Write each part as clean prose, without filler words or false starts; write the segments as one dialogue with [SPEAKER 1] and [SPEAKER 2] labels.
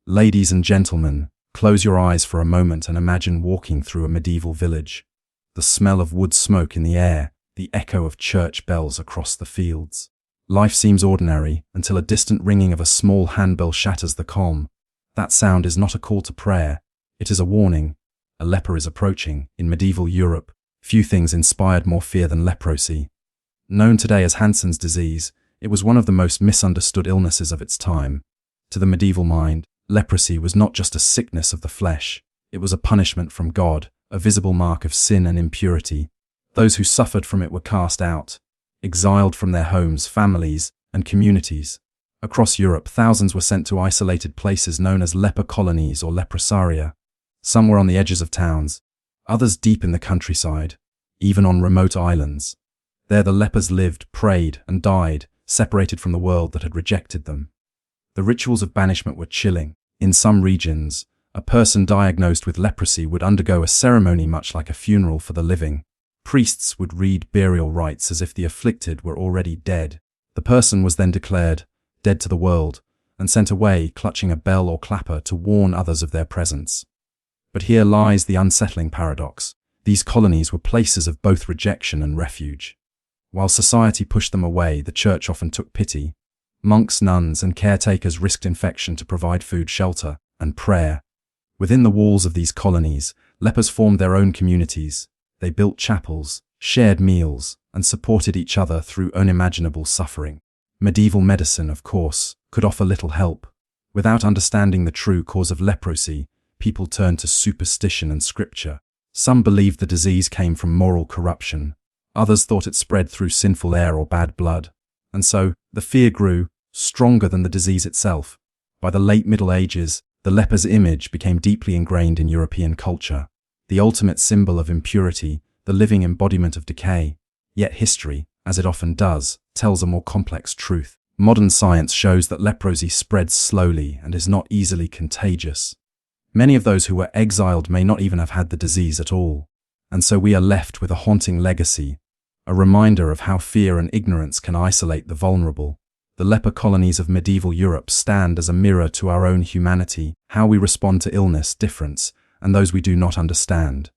[SPEAKER 1] Ladies and gentlemen, close your eyes for a moment and imagine walking through a medieval village. The smell of wood smoke in the air, the echo of church bells across the fields. Life seems ordinary until a distant ringing of a small handbell shatters the calm. That sound is not a call to prayer, it is a warning. A leper is approaching. In medieval Europe, few things inspired more fear than leprosy. Known today as Hansen's disease, it was one of the most misunderstood illnesses of its time. To the medieval mind, leprosy was not just a sickness of the flesh, it was a punishment from God, a visible mark of sin and impurity. Those who suffered from it were cast out, exiled from their homes, families, and communities. Across Europe, thousands were sent to isolated places known as leper colonies or leprosaria. Some were on the edges of towns, others deep in the countryside, even on remote islands. There the lepers lived, prayed, and died, separated from the world that had rejected them. The rituals of banishment were chilling. In some regions, a person diagnosed with leprosy would undergo a ceremony much like a funeral for the living. Priests would read burial rites as if the afflicted were already dead. The person was then declared dead to the world and sent away clutching a bell or clapper to warn others of their presence. But here lies the unsettling paradox. These colonies were places of both rejection and refuge. While society pushed them away, the church often took pity. Monks, nuns, and caretakers risked infection to provide food, shelter, and prayer. Within the walls of these colonies, lepers formed their own communities. They built chapels, shared meals, and supported each other through unimaginable suffering. Medieval medicine, of course, could offer little help. Without understanding the true cause of leprosy, people turned to superstition and scripture. Some believed the disease came from moral corruption. Others thought it spread through sinful air or bad blood. And so, the fear grew, stronger than the disease itself. By the late Middle Ages, the leper's image became deeply ingrained in European culture. The ultimate symbol of impurity, the living embodiment of decay. Yet history, as it often does, tells a more complex truth. Modern science shows that leprosy spreads slowly and is not easily contagious. Many of those who were exiled may not even have had the disease at all. And so we are left with a haunting legacy, a reminder of how fear and ignorance can isolate the vulnerable. The leper colonies of medieval Europe stand as a mirror to our own humanity, how we respond to illness, difference, and those we do not understand.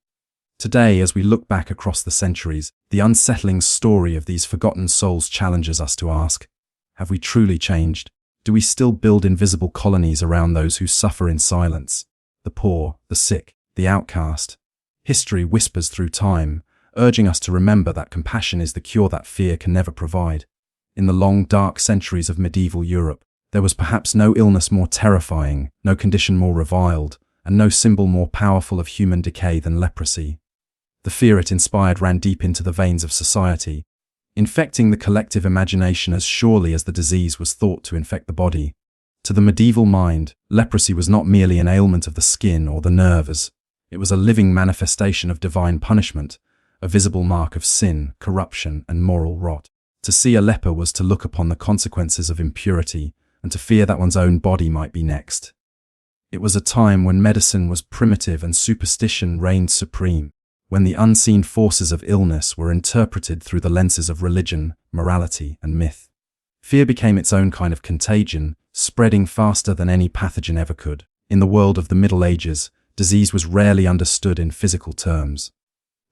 [SPEAKER 1] Today, as we look back across the centuries, the unsettling story of these forgotten souls challenges us to ask, have we truly changed? Do we still build invisible colonies around those who suffer in silence? The poor, the sick, the outcast. History whispers through time, urging us to remember that compassion is the cure that fear can never provide. In the long, dark centuries of medieval Europe, there was perhaps no illness more terrifying, no condition more reviled, and no symbol more powerful of human decay than leprosy. The fear it inspired ran deep into the veins of society, infecting the collective imagination as surely as the disease was thought to infect the body. To the medieval mind, leprosy was not merely an ailment of the skin or the nerves. It was a living manifestation of divine punishment, a visible mark of sin, corruption, and moral rot. To see a leper was to look upon the consequences of impurity and to fear that one's own body might be next. It was a time when medicine was primitive and superstition reigned supreme, when the unseen forces of illness were interpreted through the lenses of religion, morality, and myth. Fear became its own kind of contagion, spreading faster than any pathogen ever could. In the world of the Middle Ages, disease was rarely understood in physical terms.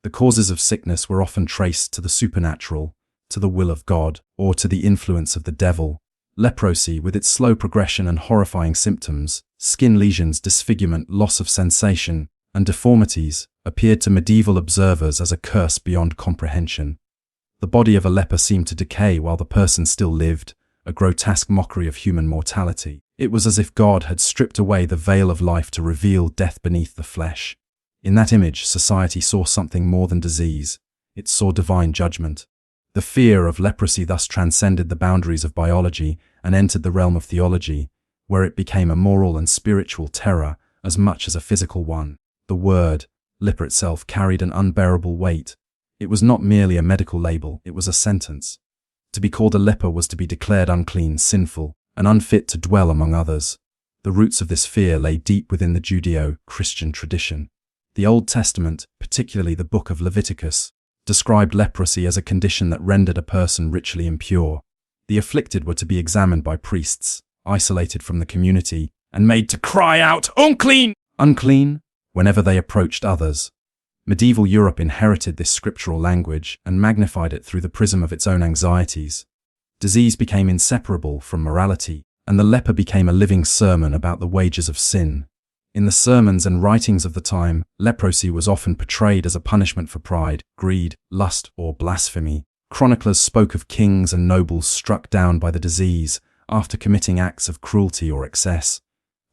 [SPEAKER 1] The causes of sickness were often traced to the supernatural, to the will of God, or to the influence of the devil. Leprosy, with its slow progression and horrifying symptoms, skin lesions, disfigurement, loss of sensation, and deformities, appeared to medieval observers as a curse beyond comprehension. The body of a leper seemed to decay while the person still lived, a grotesque mockery of human mortality. It was as if God had stripped away the veil of life to reveal death beneath the flesh. In that image, society saw something more than disease. It saw divine judgment. The fear of leprosy thus transcended the boundaries of biology and entered the realm of theology, where it became a moral and spiritual terror as much as a physical one. The word, leper itself, carried an unbearable weight. It was not merely a medical label, it was a sentence. To be called a leper was to be declared unclean, sinful, and unfit to dwell among others. The roots of this fear lay deep within the Judeo-Christian tradition. The Old Testament, particularly the book of Leviticus, described leprosy as a condition that rendered a person ritually impure. The afflicted were to be examined by priests, isolated from the community, and made to cry out, "Unclean! Unclean!" whenever they approached others. Medieval Europe inherited this scriptural language and magnified it through the prism of its own anxieties. Disease became inseparable from morality, and the leper became a living sermon about the wages of sin. In the sermons and writings of the time, leprosy was often portrayed as a punishment for pride, greed, lust, or blasphemy. Chroniclers spoke of kings and nobles struck down by the disease after committing acts of cruelty or excess,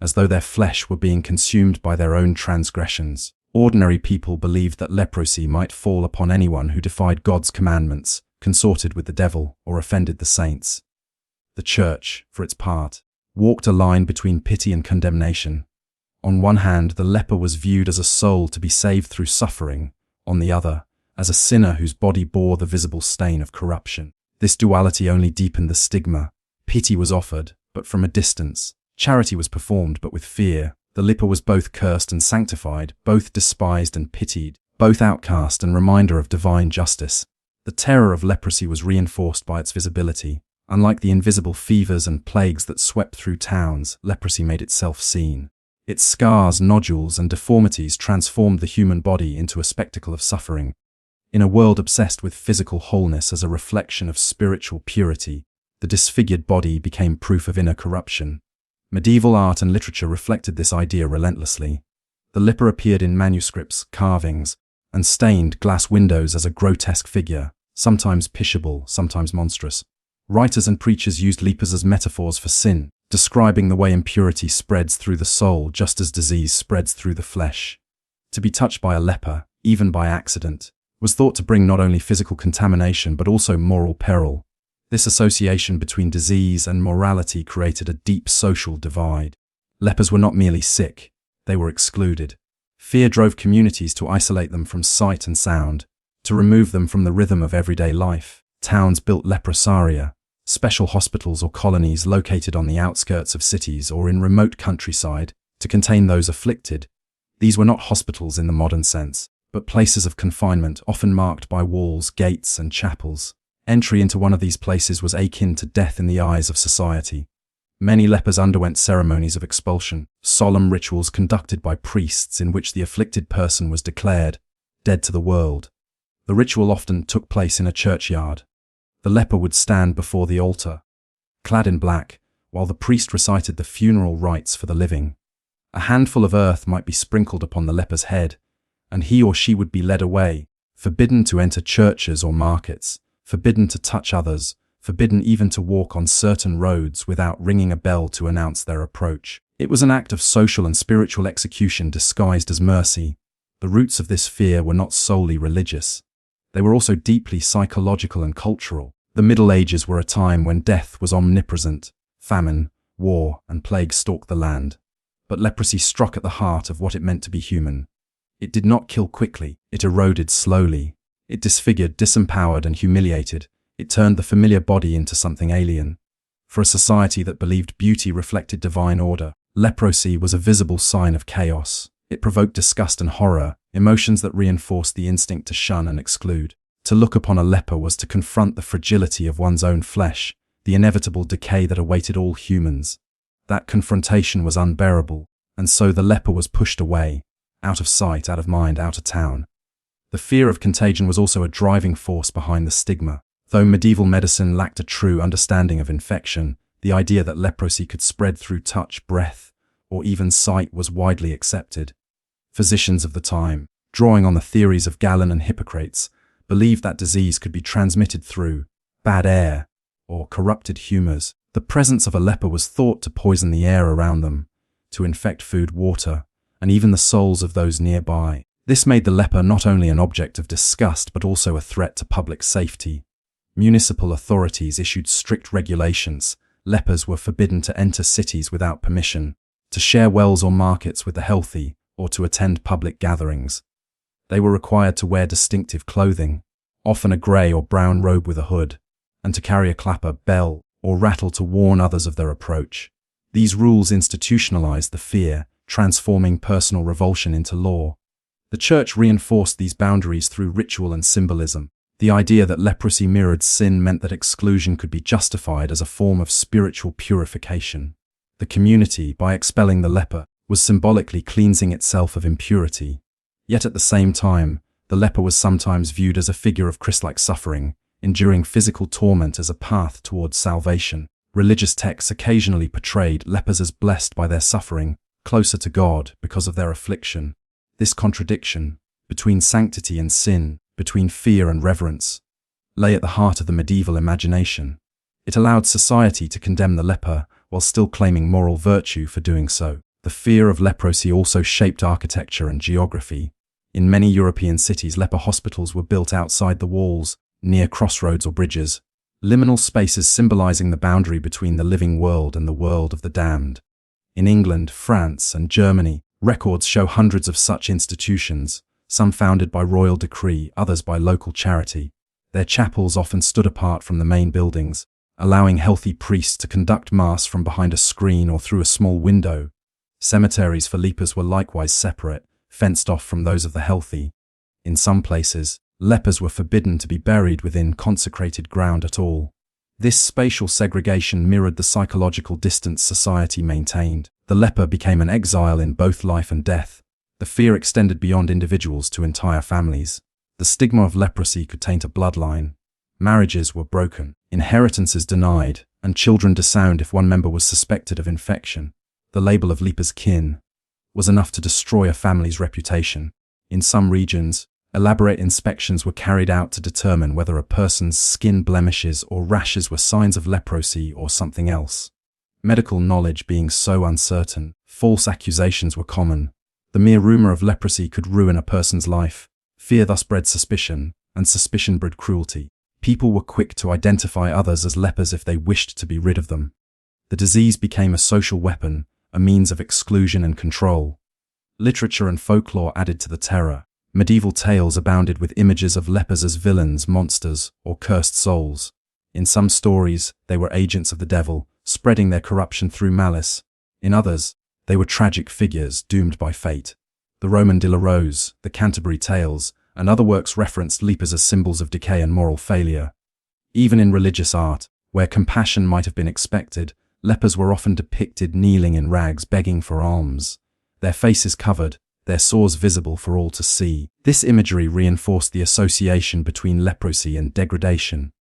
[SPEAKER 1] as though their flesh were being consumed by their own transgressions. Ordinary people believed that leprosy might fall upon anyone who defied God's commandments, consorted with the devil, or offended the saints. The Church, for its part, walked a line between pity and condemnation. On one hand, the leper was viewed as a soul to be saved through suffering, on the other, as a sinner whose body bore the visible stain of corruption. This duality only deepened the stigma. Pity was offered, but from a distance. Charity was performed, but with fear. The leper was both cursed and sanctified, both despised and pitied, both outcast and reminder of divine justice. The terror of leprosy was reinforced by its visibility. Unlike the invisible fevers and plagues that swept through towns, leprosy made itself seen. Its scars, nodules, and deformities transformed the human body into a spectacle of suffering. In a world obsessed with physical wholeness as a reflection of spiritual purity, the disfigured body became proof of inner corruption. Medieval art and literature reflected this idea relentlessly. The leper appeared in manuscripts, carvings, and stained glass windows as a grotesque figure, sometimes pitiable, sometimes monstrous. Writers and preachers used lepers as metaphors for sin, describing the way impurity spreads through the soul just as disease spreads through the flesh. To be touched by a leper, even by accident, was thought to bring not only physical contamination but also moral peril. This association between disease and morality created a deep social divide. Lepers were not merely sick, they were excluded. Fear drove communities to isolate them from sight and sound, to remove them from the rhythm of everyday life. Towns built leprosaria, special hospitals or colonies located on the outskirts of cities or in remote countryside, to contain those afflicted. These were not hospitals in the modern sense, but places of confinement often marked by walls, gates, and chapels. Entry into one of these places was akin to death in the eyes of society. Many lepers underwent ceremonies of expulsion, solemn rituals conducted by priests in which the afflicted person was declared dead to the world. The ritual often took place in a churchyard. The leper would stand before the altar, clad in black, while the priest recited the funeral rites for the living. A handful of earth might be sprinkled upon the leper's head, and he or she would be led away, forbidden to enter churches or markets, forbidden to touch others, forbidden even to walk on certain roads without ringing a bell to announce their approach. It was an act of social and spiritual execution disguised as mercy. The roots of this fear were not solely religious. They were also deeply psychological and cultural. The Middle Ages were a time when death was omnipresent. Famine, war, and plague stalked the land. But leprosy struck at the heart of what it meant to be human. It did not kill quickly, it eroded slowly. It disfigured, disempowered, and humiliated. It turned the familiar body into something alien. For a society that believed beauty reflected divine order, leprosy was a visible sign of chaos. It provoked disgust and horror, emotions that reinforced the instinct to shun and exclude. To look upon a leper was to confront the fragility of one's own flesh, the inevitable decay that awaited all humans. That confrontation was unbearable, and so the leper was pushed away, out of sight, out of mind, out of town. The fear of contagion was also a driving force behind the stigma. Though medieval medicine lacked a true understanding of infection, the idea that leprosy could spread through touch, breath, or even sight was widely accepted. Physicians of the time, drawing on the theories of Galen and Hippocrates, believed that disease could be transmitted through bad air or corrupted humors. The presence of a leper was thought to poison the air around them, to infect food, water, and even the souls of those nearby. This made the leper not only an object of disgust but also a threat to public safety. Municipal authorities issued strict regulations. Lepers were forbidden to enter cities without permission, to share wells or markets with the healthy, or to attend public gatherings. They were required to wear distinctive clothing, often a grey or brown robe with a hood, and to carry a clapper, bell, or rattle to warn others of their approach. These rules institutionalized the fear, transforming personal revulsion into law. The Church reinforced these boundaries through ritual and symbolism. The idea that leprosy mirrored sin meant that exclusion could be justified as a form of spiritual purification. The community, by expelling the leper, was symbolically cleansing itself of impurity. Yet at the same time, the leper was sometimes viewed as a figure of Christ-like suffering, enduring physical torment as a path towards salvation. Religious texts occasionally portrayed lepers as blessed by their suffering, closer to God because of their affliction. This contradiction, between sanctity and sin, between fear and reverence, lay at the heart of the medieval imagination. It allowed society to condemn the leper while still claiming moral virtue for doing so. The fear of leprosy also shaped architecture and geography. In many European cities, leper hospitals were built outside the walls, near crossroads or bridges, liminal spaces symbolizing the boundary between the living world and the world of the damned. In England, France, and Germany, records show hundreds of such institutions, some founded by royal decree, others by local charity. Their chapels often stood apart from the main buildings, allowing healthy priests to conduct mass from behind a screen or through a small window. Cemeteries for lepers were likewise separate, fenced off from those of the healthy. In some places, lepers were forbidden to be buried within consecrated ground at all. This spatial segregation mirrored the psychological distance society maintained. The leper became an exile in both life and death. The fear extended beyond individuals to entire families. The stigma of leprosy could taint a bloodline. Marriages were broken, inheritances denied, and children disowned if one member was suspected of infection. The label of leper's kin was enough to destroy a family's reputation. In some regions, elaborate inspections were carried out to determine whether a person's skin blemishes or rashes were signs of leprosy or something else. Medical knowledge being so uncertain, false accusations were common. The mere rumor of leprosy could ruin a person's life. Fear thus bred suspicion, and suspicion bred cruelty. People were quick to identify others as lepers if they wished to be rid of them. The disease became a social weapon, a means of exclusion and control. Literature and folklore added to the terror. Medieval tales abounded with images of lepers as villains, monsters, or cursed souls. In some stories, they were agents of the devil, spreading their corruption through malice. In others, they were tragic figures doomed by fate. The Roman de la Rose, the Canterbury Tales, and other works referenced lepers as symbols of decay and moral failure. Even in religious art, where compassion might have been expected, lepers were often depicted kneeling in rags begging for alms, their faces covered, their sores visible for all to see. This imagery reinforced the association between leprosy and degradation.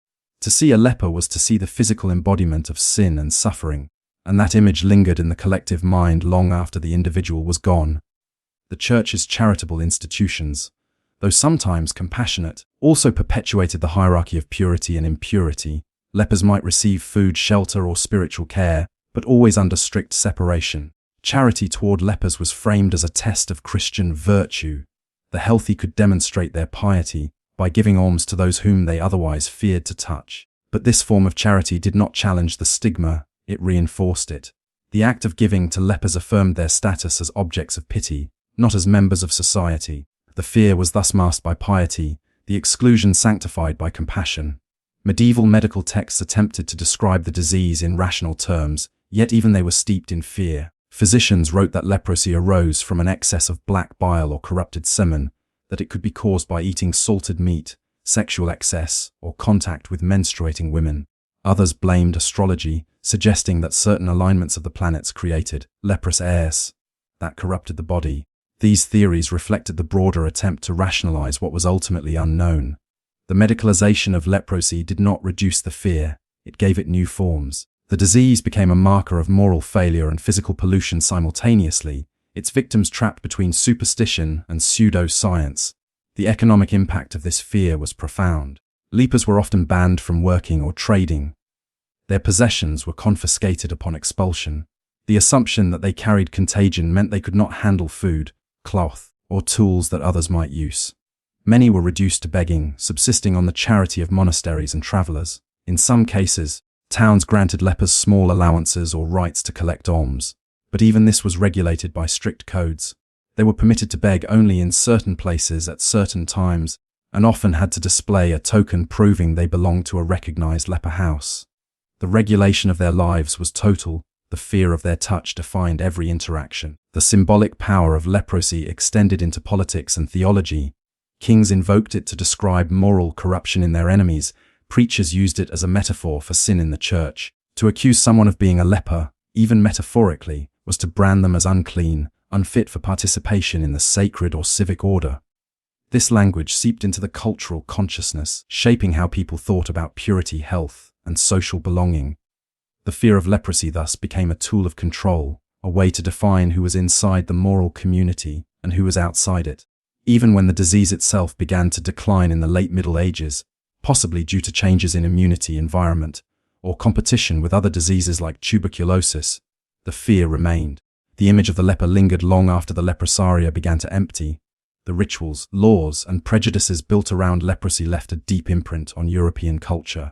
[SPEAKER 1] To see a leper was to see the physical embodiment of sin and suffering, and that image lingered in the collective mind long after the individual was gone. The Church's charitable institutions, though sometimes compassionate, also perpetuated the hierarchy of purity and impurity. Lepers might receive food, shelter, or spiritual care, but always under strict separation. Charity toward lepers was framed as a test of Christian virtue. The healthy could demonstrate their piety by giving alms to those whom they otherwise feared to touch. But this form of charity did not challenge the stigma, it reinforced it. The act of giving to lepers affirmed their status as objects of pity, not as members of society. The fear was thus masked by piety, the exclusion sanctified by compassion. Medieval medical texts attempted to describe the disease in rational terms, yet even they were steeped in fear. Physicians wrote that leprosy arose from an excess of black bile or corrupted semen, that it could be caused by eating salted meat, sexual excess, or contact with menstruating women. Others blamed astrology, suggesting that certain alignments of the planets created leprous airs that corrupted the body. These theories reflected the broader attempt to rationalize what was ultimately unknown. The medicalization of leprosy did not reduce the fear, it gave it new forms. The disease became a marker of moral failure and physical pollution simultaneously, its victims trapped between superstition and pseudo-science. The economic impact of this fear was profound. Lepers were often banned from working or trading. Their possessions were confiscated upon expulsion. The assumption that they carried contagion meant they could not handle food, cloth, or tools that others might use. Many were reduced to begging, subsisting on the charity of monasteries and travelers. In some cases, towns granted lepers small allowances or rights to collect alms, but even this was regulated by strict codes. They were permitted to beg only in certain places at certain times, and often had to display a token proving they belonged to a recognized leper house. The regulation of their lives was total. The fear of their touch defined every interaction. The symbolic power of leprosy extended into politics and theology. Kings invoked it to describe moral corruption in their enemies. Preachers used it as a metaphor for sin in the church. To accuse someone of being a leper, even metaphorically, was to brand them as unclean, unfit for participation in the sacred or civic order. This language seeped into the cultural consciousness, shaping how people thought about purity, health, and social belonging. The fear of leprosy thus became a tool of control, a way to define who was inside the moral community and who was outside it. Even when the disease itself began to decline in the late Middle Ages, possibly due to changes in immunity environment or competition with other diseases like tuberculosis, the fear remained. The image of the leper lingered long after the leprosaria began to empty. The rituals, laws, and prejudices built around leprosy left a deep imprint on European culture.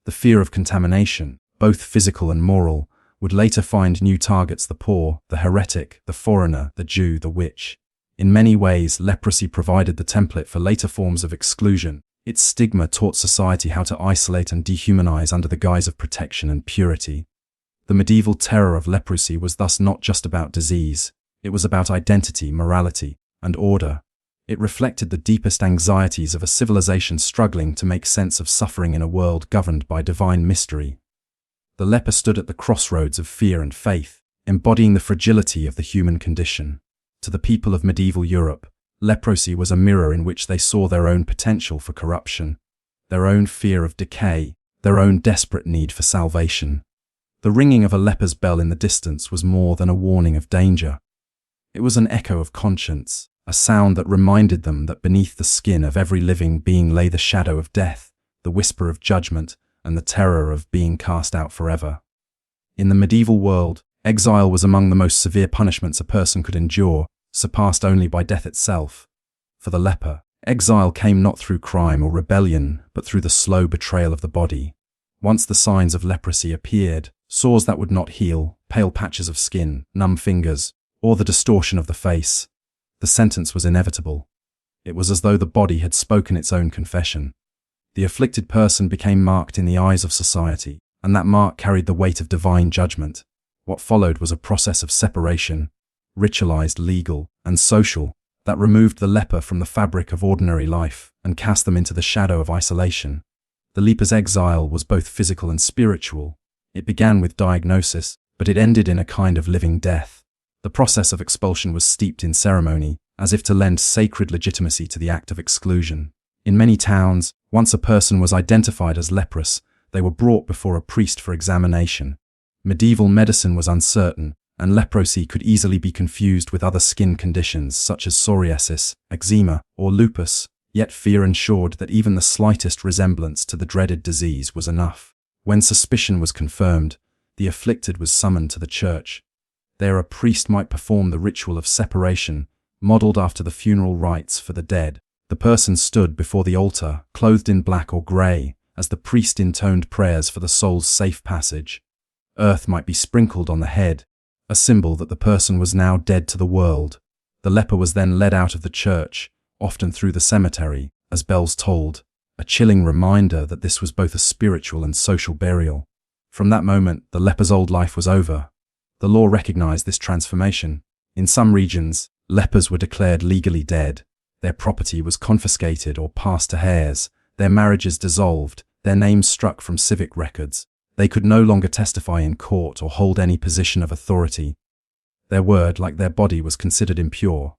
[SPEAKER 1] The fear of contamination, both physical and moral, would later find new targets: the poor, the heretic, the foreigner, the Jew, the witch. In many ways, leprosy provided the template for later forms of exclusion. Its stigma taught society how to isolate and dehumanize under the guise of protection and purity. The medieval terror of leprosy was thus not just about disease. It was about identity, morality, and order. It reflected the deepest anxieties of a civilization struggling to make sense of suffering in a world governed by divine mystery. The leper stood at the crossroads of fear and faith, embodying the fragility of the human condition. To the people of medieval Europe, leprosy was a mirror in which they saw their own potential for corruption, their own fear of decay, their own desperate need for salvation. The ringing of a leper's bell in the distance was more than a warning of danger. It was an echo of conscience, a sound that reminded them that beneath the skin of every living being lay the shadow of death, the whisper of judgment, and the terror of being cast out forever. In the medieval world, exile was among the most severe punishments a person could endure, surpassed only by death itself. For the leper, exile came not through crime or rebellion, but through the slow betrayal of the body. Once the signs of leprosy appeared, sores that would not heal, pale patches of skin, numb fingers, or the distortion of the face, the sentence was inevitable. It was as though the body had spoken its own confession. The afflicted person became marked in the eyes of society, and that mark carried the weight of divine judgment. What followed was a process of separation, ritualized, legal, and social, that removed the leper from the fabric of ordinary life and cast them into the shadow of isolation. The leper's exile was both physical and spiritual. It began with diagnosis, but it ended in a kind of living death. The process of expulsion was steeped in ceremony, as if to lend sacred legitimacy to the act of exclusion. In many towns, once a person was identified as leprous, they were brought before a priest for examination. Medieval medicine was uncertain, and leprosy could easily be confused with other skin conditions such as psoriasis, eczema, or lupus, yet fear ensured that even the slightest resemblance to the dreaded disease was enough. When suspicion was confirmed, the afflicted was summoned to the church. There a priest might perform the ritual of separation, modeled after the funeral rites for the dead. The person stood before the altar, clothed in black or grey, as the priest intoned prayers for the soul's safe passage. Earth might be sprinkled on the head, a symbol that the person was now dead to the world. The leper was then led out of the church, often through the cemetery, as bells tolled, a chilling reminder that this was both a spiritual and social burial. From that moment, the leper's old life was over. The law recognized this transformation. In some regions, lepers were declared legally dead. Their property was confiscated or passed to heirs, their marriages dissolved, their names struck from civic records. They could no longer testify in court or hold any position of authority. Their word, like their body, was considered impure.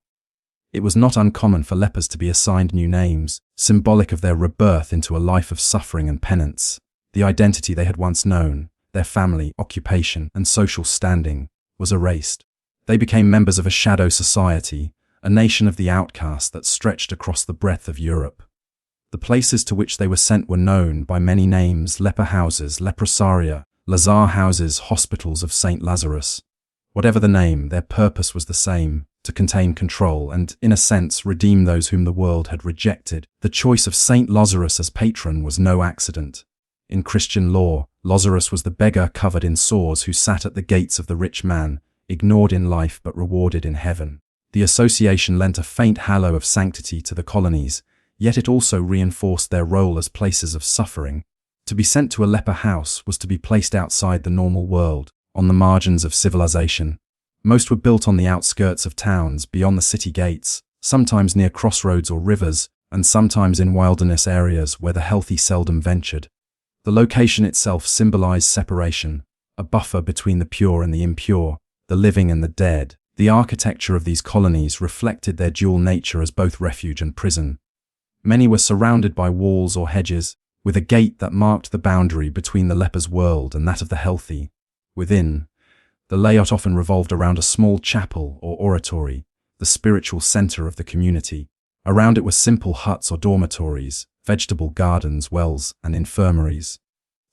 [SPEAKER 1] It was not uncommon for lepers to be assigned new names, symbolic of their rebirth into a life of suffering and penance. The identity they had once known, their family, occupation, and social standing, was erased. They became members of a shadow society, a nation of the outcast that stretched across the breadth of Europe. The places to which they were sent were known by many names: leper houses, leprosaria, lazar houses, hospitals of St. Lazarus. Whatever the name, their purpose was the same: to contain, control, and, in a sense, redeem those whom the world had rejected. The choice of St. Lazarus as patron was no accident. In Christian law, Lazarus was the beggar covered in sores who sat at the gates of the rich man, ignored in life but rewarded in heaven. The association lent a faint halo of sanctity to the colonies, yet it also reinforced their role as places of suffering. To be sent to a leper house was to be placed outside the normal world, on the margins of civilization. Most were built on the outskirts of towns, beyond the city gates, sometimes near crossroads or rivers, and sometimes in wilderness areas where the healthy seldom ventured. The location itself symbolized separation, a buffer between the pure and the impure, the living and the dead. The architecture of these colonies reflected their dual nature as both refuge and prison. Many were surrounded by walls or hedges, with a gate that marked the boundary between the leper's world and that of the healthy. Within, the layout often revolved around a small chapel or oratory, the spiritual center of the community. Around it were simple huts or dormitories, vegetable gardens, wells, and infirmaries.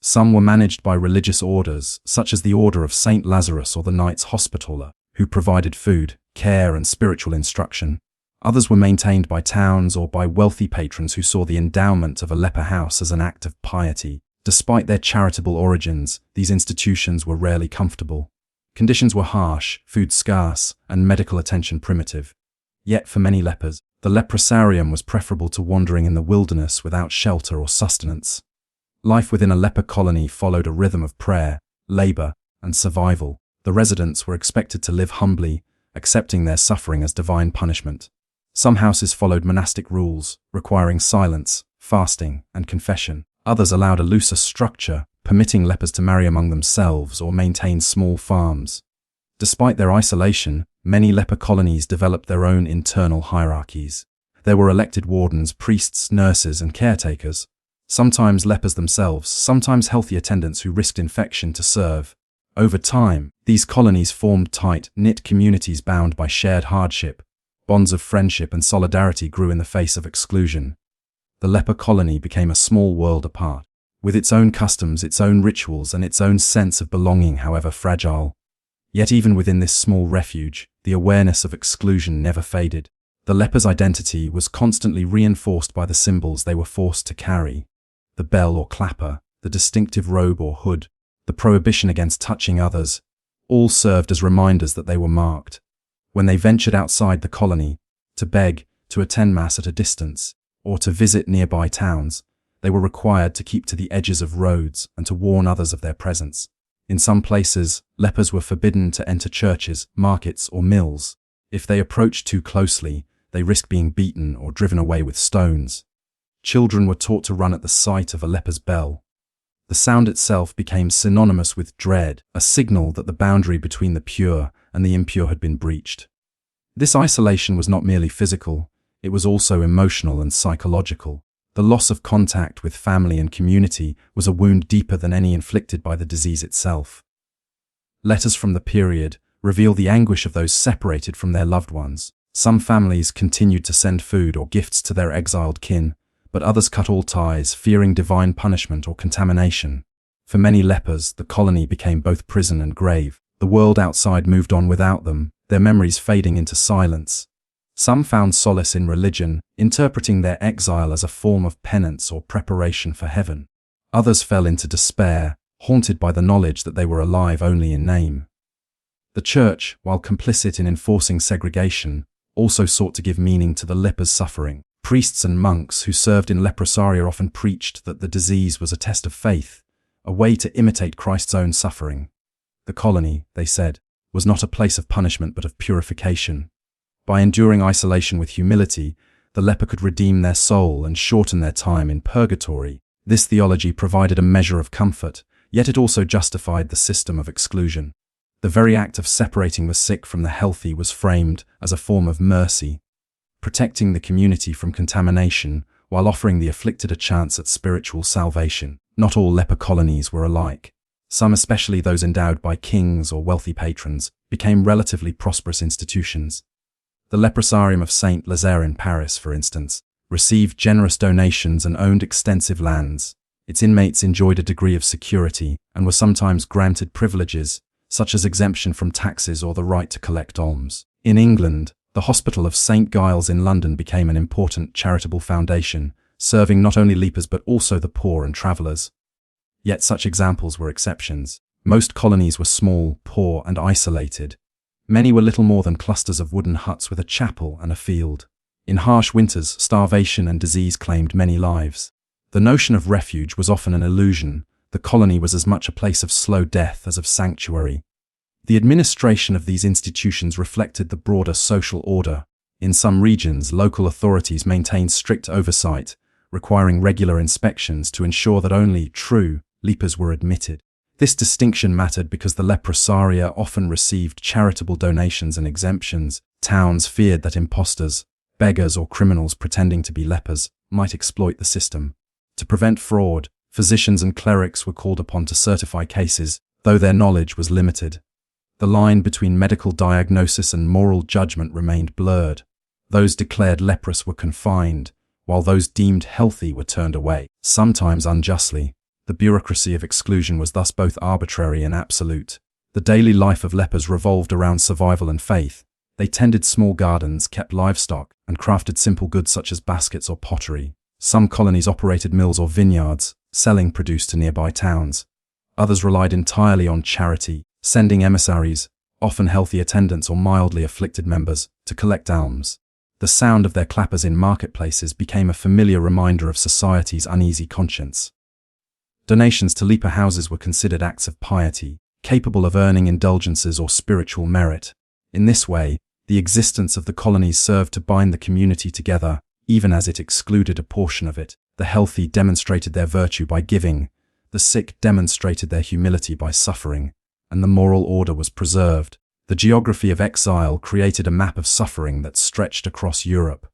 [SPEAKER 1] Some were managed by religious orders, such as the Order of St. Lazarus or the Knights Hospitaller, who provided food, care, and spiritual instruction. Others were maintained by towns or by wealthy patrons who saw the endowment of a leper house as an act of piety. Despite their charitable origins, these institutions were rarely comfortable. Conditions were harsh, food scarce, and medical attention primitive. Yet for many lepers, the leprosarium was preferable to wandering in the wilderness without shelter or sustenance. Life within a leper colony followed a rhythm of prayer, labor, and survival. The residents were expected to live humbly, accepting their suffering as divine punishment. Some houses followed monastic rules, requiring silence, fasting, and confession. Others allowed a looser structure, permitting lepers to marry among themselves or maintain small farms. Despite their isolation, many leper colonies developed their own internal hierarchies. There were elected wardens, priests, nurses, and caretakers. Sometimes lepers themselves, sometimes healthy attendants who risked infection to serve. Over time, these colonies formed tight, knit communities bound by shared hardship. Bonds of friendship and solidarity grew in the face of exclusion. The leper colony became a small world apart, with its own customs, its own rituals, and its own sense of belonging, however fragile. Yet even within this small refuge, the awareness of exclusion never faded. The leper's identity was constantly reinforced by the symbols they were forced to carry. The bell or clapper, the distinctive robe or hood, the prohibition against touching others, all served as reminders that they were marked. When they ventured outside the colony, to beg, to attend mass at a distance, or to visit nearby towns, they were required to keep to the edges of roads and to warn others of their presence. In some places, lepers were forbidden to enter churches, markets, or mills. If they approached too closely, they risked being beaten or driven away with stones. Children were taught to run at the sight of a leper's bell. The sound itself became synonymous with dread, a signal that the boundary between the pure and the impure had been breached. This isolation was not merely physical, it was also emotional and psychological. The loss of contact with family and community was a wound deeper than any inflicted by the disease itself. Letters from the period reveal the anguish of those separated from their loved ones. Some families continued to send food or gifts to their exiled kin, but others cut all ties, fearing divine punishment or contamination. For many lepers, the colony became both prison and grave. The world outside moved on without them, their memories fading into silence. Some found solace in religion, interpreting their exile as a form of penance or preparation for heaven. Others fell into despair, haunted by the knowledge that they were alive only in name. The church, while complicit in enforcing segregation, also sought to give meaning to the leper's suffering. Priests and monks who served in leprosaria often preached that the disease was a test of faith, a way to imitate Christ's own suffering. The colony, they said, was not a place of punishment but of purification. By enduring isolation with humility, the leper could redeem their soul and shorten their time in purgatory. This theology provided a measure of comfort, yet it also justified the system of exclusion. The very act of separating the sick from the healthy was framed as a form of mercy, protecting the community from contamination while offering the afflicted a chance at spiritual salvation. Not all leper colonies were alike. Some, especially those endowed by kings or wealthy patrons, became relatively prosperous institutions. The Leprosarium of St. Lazare in Paris, for instance, received generous donations and owned extensive lands. Its inmates enjoyed a degree of security and were sometimes granted privileges, such as exemption from taxes or the right to collect alms. In England, the Hospital of St. Giles in London became an important charitable foundation, serving not only lepers but also the poor and travellers. Yet such examples were exceptions. Most colonies were small, poor, and isolated. Many were little more than clusters of wooden huts with a chapel and a field. In harsh winters, starvation and disease claimed many lives. The notion of refuge was often an illusion. The colony was as much a place of slow death as of sanctuary. The administration of these institutions reflected the broader social order. In some regions, local authorities maintained strict oversight, requiring regular inspections to ensure that only true lepers were admitted. This distinction mattered because the leprosaria often received charitable donations and exemptions. Towns feared that impostors, beggars or criminals pretending to be lepers, might exploit the system. To prevent fraud, physicians and clerics were called upon to certify cases, though their knowledge was limited. The line between medical diagnosis and moral judgment remained blurred. Those declared leprous were confined, while those deemed healthy were turned away, sometimes unjustly. The bureaucracy of exclusion was thus both arbitrary and absolute. The daily life of lepers revolved around survival and faith. They tended small gardens, kept livestock, and crafted simple goods such as baskets or pottery. Some colonies operated mills or vineyards, selling produce to nearby towns. Others relied entirely on charity, sending emissaries, often healthy attendants or mildly afflicted members, to collect alms. The sound of their clappers in marketplaces became a familiar reminder of society's uneasy conscience. Donations to leper houses were considered acts of piety, capable of earning indulgences or spiritual merit. In this way, the existence of the colonies served to bind the community together, even as it excluded a portion of it. The healthy demonstrated their virtue by giving, the sick demonstrated their humility by suffering, and the moral order was preserved. The geography of Exile created a map of suffering that stretched across Europe.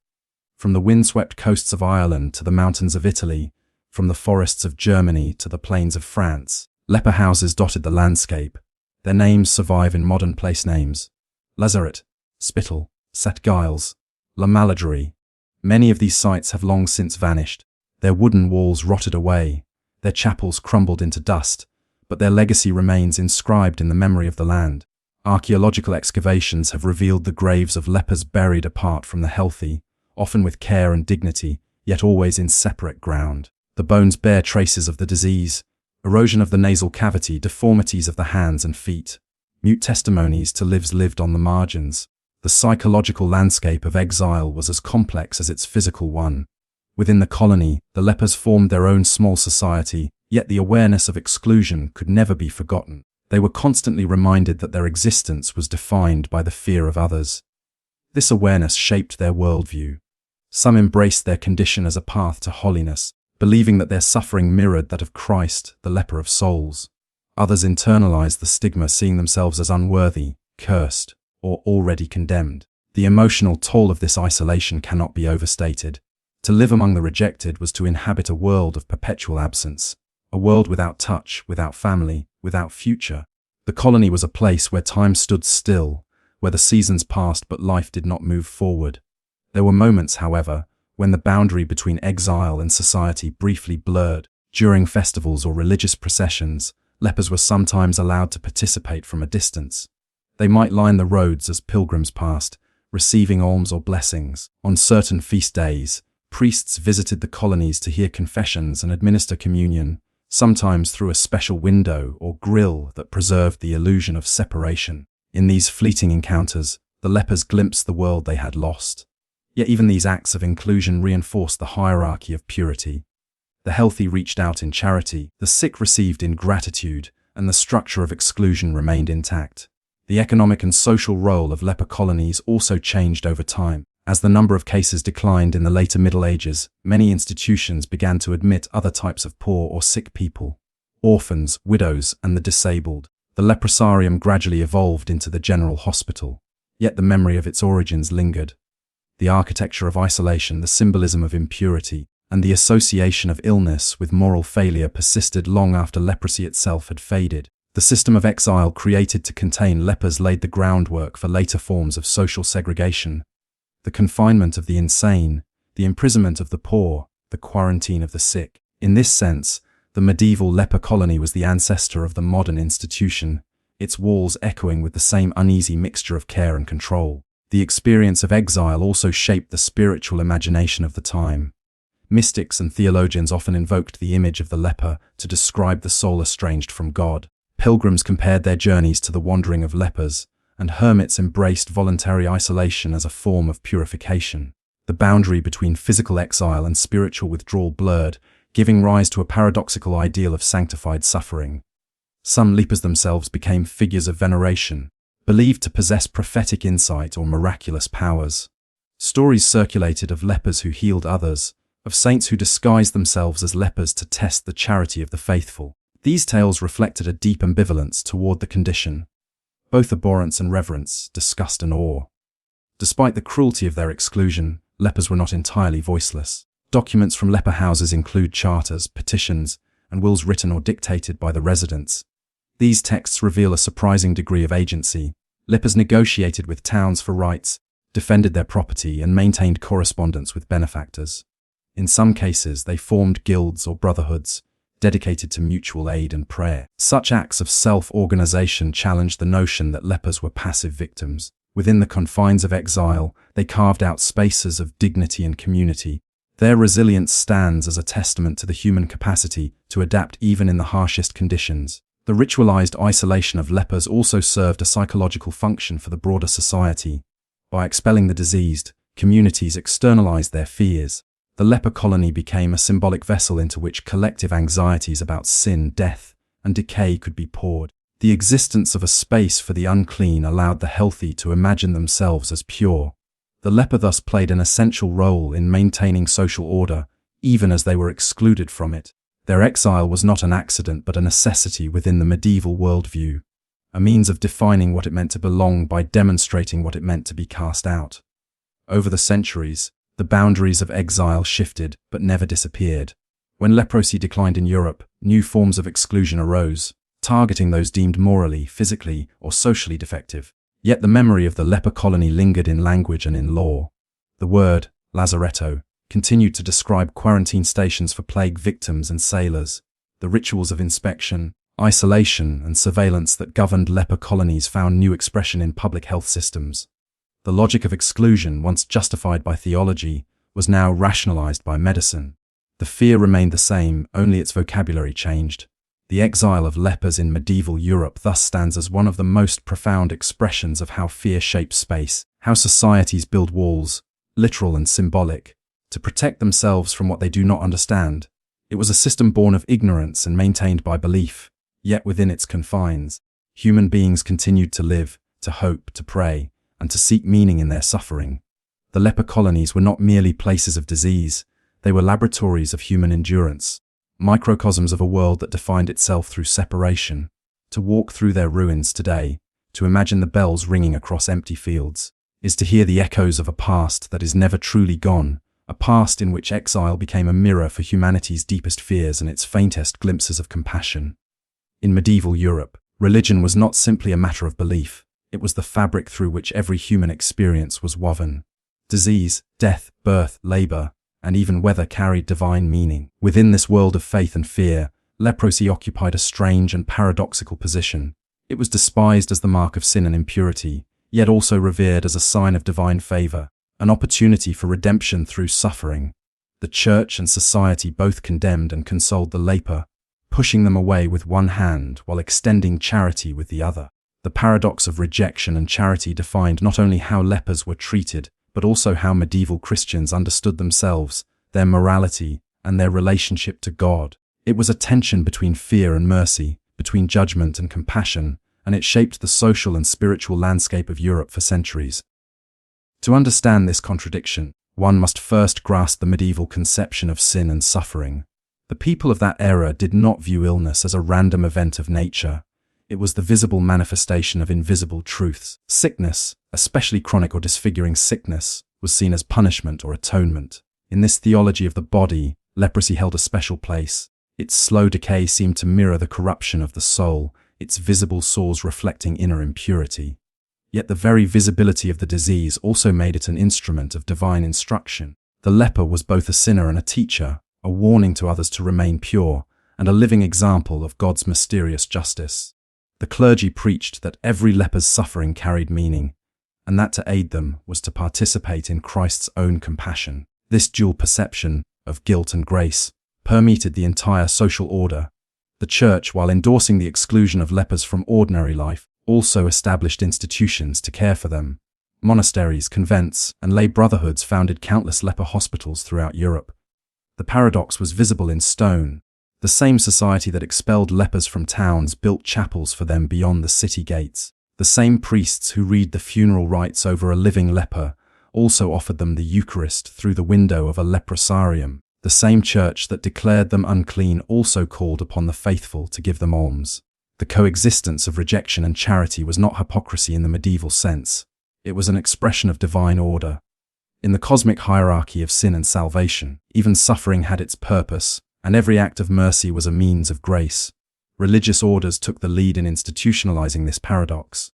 [SPEAKER 1] From the windswept coasts of Ireland to the mountains of Italy, from the forests of Germany to the plains of France, leper houses dotted the landscape. Their names survive in modern place names: Lazaret, Spittal, St Giles, La Maladrerie. Many of these sites have long since vanished. Their wooden walls rotted away, their chapels crumbled into dust, but their legacy remains inscribed in the memory of the land. Archaeological excavations have revealed the graves of lepers buried apart from the healthy, often with care and dignity, yet always in separate ground. The bones bear traces of the disease, erosion of the nasal cavity, deformities of the hands and feet, mute testimonies to lives lived on the margins. The psychological landscape of Exile was as complex as its physical one. Within the colony, the lepers formed their own small society, yet the awareness of exclusion could never be forgotten. They were constantly reminded that their existence was defined by the fear of others. This awareness shaped their worldview. Some embraced their condition as a path to holiness, believing that their suffering mirrored that of Christ, the leper of souls. Others internalized the stigma, seeing themselves as unworthy, cursed, or already condemned. The emotional toll of this isolation cannot be overstated. To live among the rejected was to inhabit a world of perpetual absence, a world without touch, without family, without future. The colony was a place where time stood still, where the seasons passed but life did not move forward. There were moments, however, when the boundary between exile and society briefly blurred. During festivals or religious processions, lepers were sometimes allowed to participate from a distance. They might line the roads as pilgrims passed, receiving alms or blessings. On certain feast days, priests visited the colonies to hear confessions and administer communion, sometimes through a special window or grille that preserved the illusion of separation. In these fleeting encounters, the lepers glimpsed the world they had lost. Yet even these acts of inclusion reinforced the hierarchy of purity. The healthy reached out in charity, the sick received in gratitude, and the structure of exclusion remained intact. The economic and social role of leper colonies also changed over time. As the number of cases declined in the later Middle Ages, many institutions began to admit other types of poor or sick people: orphans, widows, and the disabled. The leprosarium gradually evolved into the general hospital, yet the memory of its origins lingered. The architecture of isolation, the symbolism of impurity, and the association of illness with moral failure persisted long after leprosy itself had faded. The system of exile created to contain lepers laid the groundwork for later forms of social segregation. The confinement of the insane, the imprisonment of the poor, the quarantine of the sick. In this sense, the medieval leper colony was the ancestor of the modern institution, its walls echoing with the same uneasy mixture of care and control. The experience of exile also shaped the spiritual imagination of the time. Mystics and theologians often invoked the image of the leper to describe the soul estranged from God. Pilgrims compared their journeys to the wandering of lepers, and hermits embraced voluntary isolation as a form of purification. The boundary between physical exile and spiritual withdrawal blurred, giving rise to a paradoxical ideal of sanctified suffering. Some lepers themselves became figures of veneration, believed to possess prophetic insight or miraculous powers. Stories circulated of lepers who healed others, of saints who disguised themselves as lepers to test the charity of the faithful. These tales reflected a deep ambivalence toward the condition, both abhorrence and reverence, disgust and awe. Despite the cruelty of their exclusion, lepers were not entirely voiceless. Documents from leper houses include charters, petitions, and wills written or dictated by the residents. These texts reveal a surprising degree of agency. Lepers negotiated with towns for rights, defended their property, and maintained correspondence with benefactors. In some cases, they formed guilds or brotherhoods, dedicated to mutual aid and prayer. Such acts of self-organization challenged the notion that lepers were passive victims. Within the confines of exile, they carved out spaces of dignity and community. Their resilience stands as a testament to the human capacity to adapt even in the harshest conditions. The ritualized isolation of lepers also served a psychological function for the broader society. By expelling the diseased, communities externalized their fears. The leper colony became a symbolic vessel into which collective anxieties about sin, death, and decay could be poured. The existence of a space for the unclean allowed the healthy to imagine themselves as pure. The leper thus played an essential role in maintaining social order, even as they were excluded from it. Their exile was not an accident but a necessity within the medieval worldview, a means of defining what it meant to belong by demonstrating what it meant to be cast out. Over the centuries, the boundaries of exile shifted but never disappeared. When leprosy declined in Europe, new forms of exclusion arose, targeting those deemed morally, physically, or socially defective. Yet the memory of the leper colony lingered in language and in law. The word, lazaretto, continued to describe quarantine stations for plague victims and sailors. The rituals of inspection, isolation, and surveillance that governed leper colonies found new expression in public health systems. The logic of exclusion, once justified by theology, was now rationalized by medicine. The fear remained the same, only its vocabulary changed. The exile of lepers in medieval Europe thus stands as one of the most profound expressions of how fear shapes space, how societies build walls, literal and symbolic, to protect themselves from what they do not understand. It was a system born of ignorance and maintained by belief, yet within its confines, human beings continued to live, to hope, to pray, and to seek meaning in their suffering. The leper colonies were not merely places of disease, they were laboratories of human endurance, microcosms of a world that defined itself through separation. To walk through their ruins today, to imagine the bells ringing across empty fields, is to hear the echoes of a past that is never truly gone, a past in which exile became a mirror for humanity's deepest fears and its faintest glimpses of compassion. In medieval Europe, religion was not simply a matter of belief. It was the fabric through which every human experience was woven. Disease, death, birth, labor, and even weather carried divine meaning. Within this world of faith and fear, leprosy occupied a strange and paradoxical position. It was despised as the mark of sin and impurity, yet also revered as a sign of divine favor, an opportunity for redemption through suffering. The church and society both condemned and consoled the leper, pushing them away with one hand while extending charity with the other. The paradox of rejection and charity defined not only how lepers were treated, but also how medieval Christians understood themselves, their morality, and their relationship to God. It was a tension between fear and mercy, between judgment and compassion, and it shaped the social and spiritual landscape of Europe for centuries. To understand this contradiction, one must first grasp the medieval conception of sin and suffering. The people of that era did not view illness as a random event of nature. It was the visible manifestation of invisible truths. Sickness, especially chronic or disfiguring sickness, was seen as punishment or atonement. In this theology of the body, leprosy held a special place. Its slow decay seemed to mirror the corruption of the soul, its visible sores reflecting inner impurity. Yet the very visibility of the disease also made it an instrument of divine instruction. The leper was both a sinner and a teacher, a warning to others to remain pure, and a living example of God's mysterious justice. The clergy preached that every leper's suffering carried meaning, and that to aid them was to participate in Christ's own compassion. This dual perception of guilt and grace permeated the entire social order. The Church, while endorsing the exclusion of lepers from ordinary life, also established institutions to care for them. Monasteries, convents, and lay brotherhoods founded countless leper hospitals throughout Europe. The paradox was visible in stone. The same society that expelled lepers from towns built chapels for them beyond the city gates. The same priests who read the funeral rites over a living leper also offered them the Eucharist through the window of a leprosarium. The same church that declared them unclean also called upon the faithful to give them alms. The coexistence of rejection and charity was not hypocrisy in the medieval sense. It was an expression of divine order. In the cosmic hierarchy of sin and salvation, even suffering had its purpose, and every act of mercy was a means of grace. Religious orders took the lead in institutionalizing this paradox.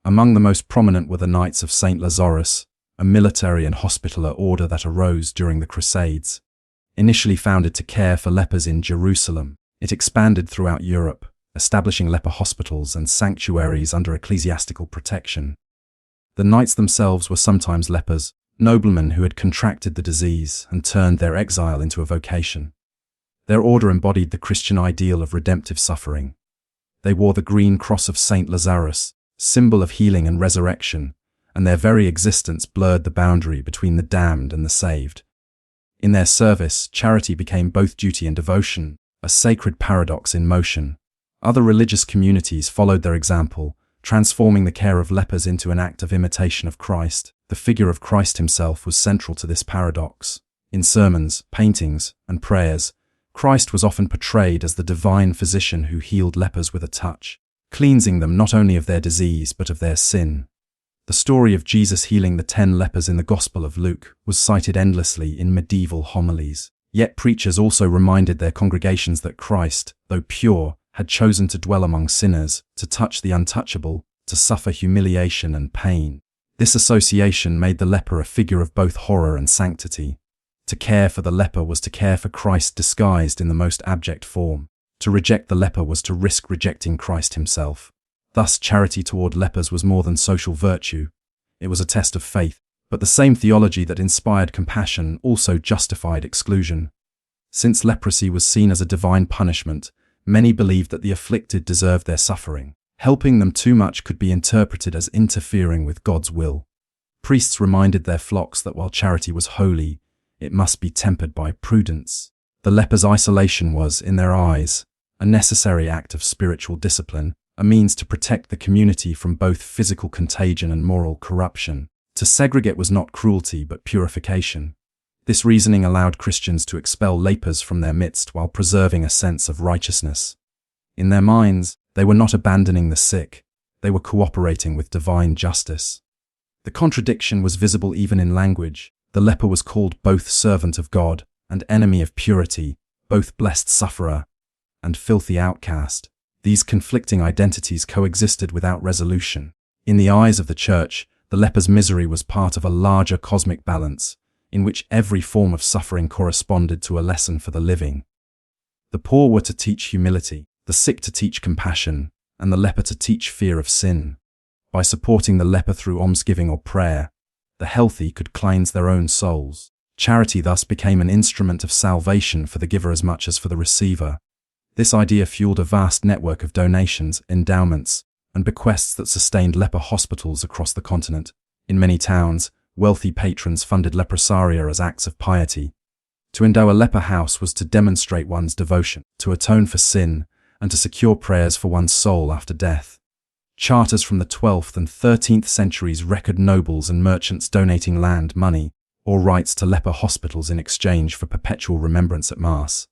[SPEAKER 1] Among the most prominent were the Knights of St. Lazarus, a military and hospitaller order that arose during the Crusades. Initially founded to care for lepers in Jerusalem, it expanded throughout Europe, establishing leper hospitals and sanctuaries under ecclesiastical protection. The knights themselves were sometimes lepers, noblemen who had contracted the disease and turned their exile into a vocation. Their order embodied the Christian ideal of redemptive suffering. They wore the green cross of St. Lazarus, symbol of healing and resurrection, and their very existence blurred the boundary between the damned and the saved. In their service, charity became both duty and devotion, a sacred paradox in motion. Other religious communities followed their example, transforming the care of lepers into an act of imitation of Christ. The figure of Christ himself was central to this paradox. In sermons, paintings, and prayers, Christ was often portrayed as the divine physician who healed lepers with a touch, cleansing them not only of their disease but of their sin. The story of Jesus healing the 10 lepers in the Gospel of Luke was cited endlessly in medieval homilies. Yet preachers also reminded their congregations that Christ, though pure, had chosen to dwell among sinners, to touch the untouchable, to suffer humiliation and pain. This association made the leper a figure of both horror and sanctity. To care for the leper was to care for Christ disguised in the most abject form. To reject the leper was to risk rejecting Christ himself. Thus, charity toward lepers was more than social virtue. It was a test of faith, but the same theology that inspired compassion also justified exclusion. Since leprosy was seen as a divine punishment, many believed that the afflicted deserved their suffering. Helping them too much could be interpreted as interfering with God's will. Priests reminded their flocks that while charity was holy, it must be tempered by prudence. The leper's isolation was, in their eyes, a necessary act of spiritual discipline, a means to protect the community from both physical contagion and moral corruption. To segregate was not cruelty but purification. This reasoning allowed Christians to expel lepers from their midst while preserving a sense of righteousness. In their minds, they were not abandoning the sick, they were cooperating with divine justice. The contradiction was visible even in language. The leper was called both servant of God and enemy of purity, both blessed sufferer and filthy outcast. These conflicting identities coexisted without resolution. In the eyes of the Church, the leper's misery was part of a larger cosmic balance, in which every form of suffering corresponded to a lesson for the living. The poor were to teach humility, the sick to teach compassion, and the leper to teach fear of sin. By supporting the leper through almsgiving or prayer, the healthy could cleanse their own souls. Charity thus became an instrument of salvation for the giver as much as for the receiver. This idea fueled a vast network of donations, endowments, and bequests that sustained leper hospitals across the continent. In many towns, wealthy patrons funded leprosaria as acts of piety. To endow a leper house was to demonstrate one's devotion, to atone for sin, and to secure prayers for one's soul after death. Charters from the 12th and 13th centuries record nobles and merchants donating land, money, or rights to leper hospitals in exchange for perpetual remembrance at Mass.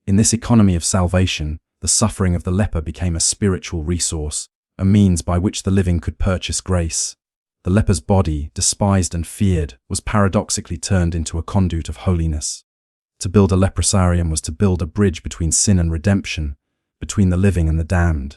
[SPEAKER 1] In this economy of salvation, the suffering of the leper became a spiritual resource, a means by which the living could purchase grace. The leper's body, despised and feared, was paradoxically turned into a conduit of holiness. To build a leprosarium was to build a bridge between sin and redemption, between the living and the damned.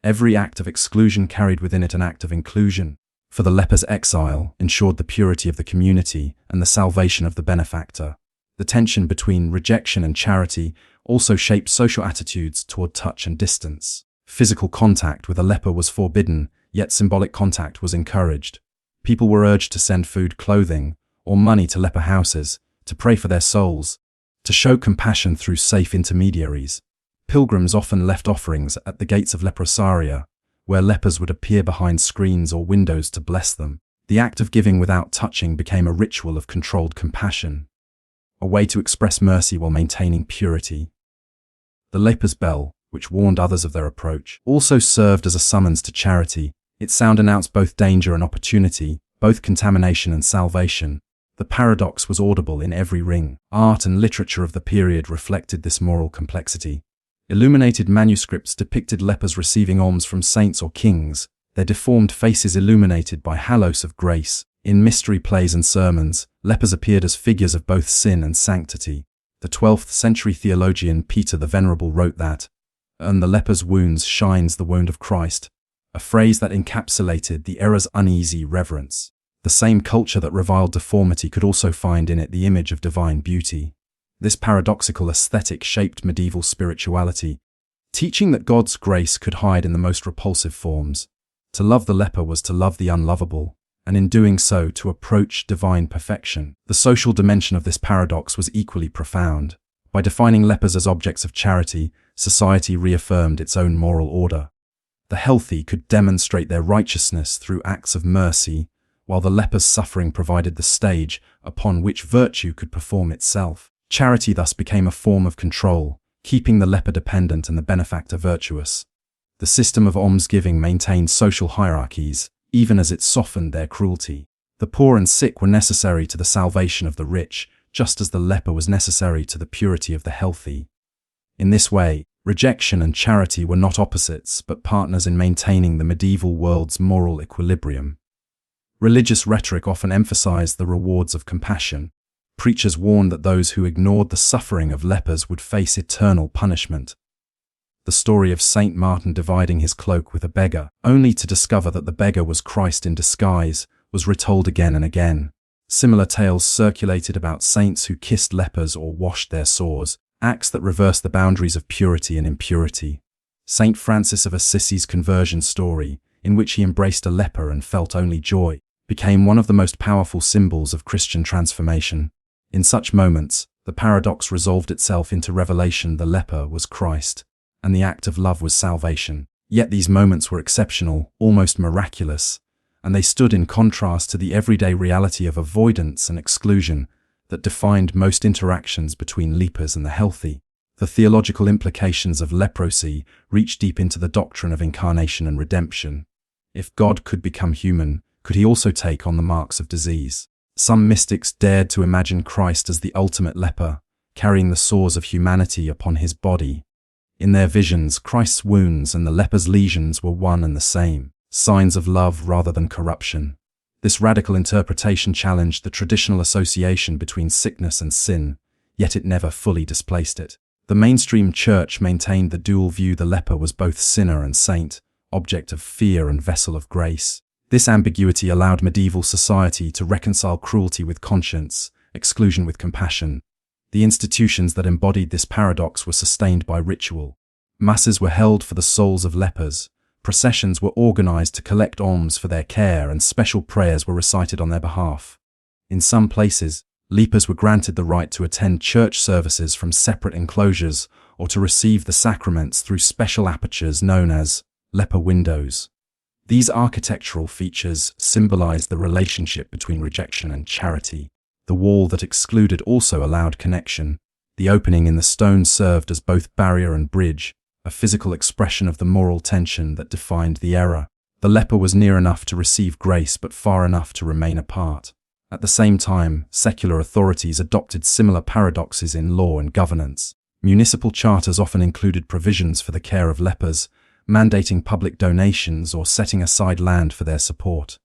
[SPEAKER 1] Every act of exclusion carried within it an act of inclusion. For the leper's exile ensured the purity of the community and the salvation of the benefactor. The tension between rejection and charity also shaped social attitudes toward touch and distance. Physical contact with a leper was forbidden, yet symbolic contact was encouraged. People were urged to send food, clothing, or money to leper houses, to pray for their souls, to show compassion through safe intermediaries. Pilgrims often left offerings at the gates of leprosaria, where lepers would appear behind screens or windows to bless them. The act of giving without touching became a ritual of controlled compassion, a way to express mercy while maintaining purity. The leper's bell, which warned others of their approach, also served as a summons to charity. Its sound announced both danger and opportunity, both contamination and salvation. The The paradox was audible in every ring. Art and literature of the period reflected this moral complexity. Illuminated manuscripts depicted lepers receiving alms from saints or kings, their deformed faces illuminated by halos of grace. In mystery plays and sermons, lepers appeared as figures of both sin and sanctity. The 12th century theologian Peter the Venerable wrote that, "On the leper's wounds shines the wound of Christ," a phrase that encapsulated the era's uneasy reverence. The same culture that reviled deformity could also find in it the image of divine beauty. This paradoxical aesthetic shaped medieval spirituality, teaching that God's grace could hide in the most repulsive forms. To love the leper was to love the unlovable, and in doing so to approach divine perfection. The social dimension of this paradox was equally profound. By defining lepers as objects of charity, society reaffirmed its own moral order. The healthy could demonstrate their righteousness through acts of mercy, while the leper's suffering provided the stage upon which virtue could perform itself. Charity thus became a form of control, keeping the leper dependent and the benefactor virtuous. The system of almsgiving maintained social hierarchies, even as it softened their cruelty. The poor and sick were necessary to the salvation of the rich, just as the leper was necessary to the purity of the healthy. In this way, rejection and charity were not opposites, but partners in maintaining the medieval world's moral equilibrium. Religious rhetoric often emphasized the rewards of compassion. Preachers warned that those who ignored the suffering of lepers would face eternal punishment. The story of Saint Martin dividing his cloak with a beggar, only to discover that the beggar was Christ in disguise, was retold again and again. Similar tales circulated about saints who kissed lepers or washed their sores, acts that reversed the boundaries of purity and impurity. Saint Francis of Assisi's conversion story, in which he embraced a leper and felt only joy, became one of the most powerful symbols of Christian transformation. In such moments, the paradox resolved itself into revelation: the leper was Christ, and the act of love was salvation. Yet these moments were exceptional, almost miraculous, and they stood in contrast to the everyday reality of avoidance and exclusion that defined most interactions between lepers and the healthy. The theological implications of leprosy reach deep into the doctrine of incarnation and redemption. If God could become human, could he also take on the marks of disease? Some mystics dared to imagine Christ as the ultimate leper, carrying the sores of humanity upon his body. In their visions, Christ's wounds and the leper's lesions were one and the same, signs of love rather than corruption. This radical interpretation challenged the traditional association between sickness and sin, yet it never fully displaced it. The mainstream church maintained the dual view: the leper was both sinner and saint, object of fear and vessel of grace. This ambiguity allowed medieval society to reconcile cruelty with conscience, exclusion with compassion. The institutions that embodied this paradox were sustained by ritual. Masses were held for the souls of lepers, processions were organized to collect alms for their care, and special prayers were recited on their behalf. In some places, lepers were granted the right to attend church services from separate enclosures or to receive the sacraments through special apertures known as leper windows. These architectural features symbolized the relationship between rejection and charity. The wall that excluded also allowed connection. The opening in the stone served as both barrier and bridge, a physical expression of the moral tension that defined the era. The leper was near enough to receive grace but far enough to remain apart. At the same time, secular authorities adopted similar paradoxes in law and governance. Municipal charters often included provisions for the care of lepers, mandating public donations or setting aside land for their support.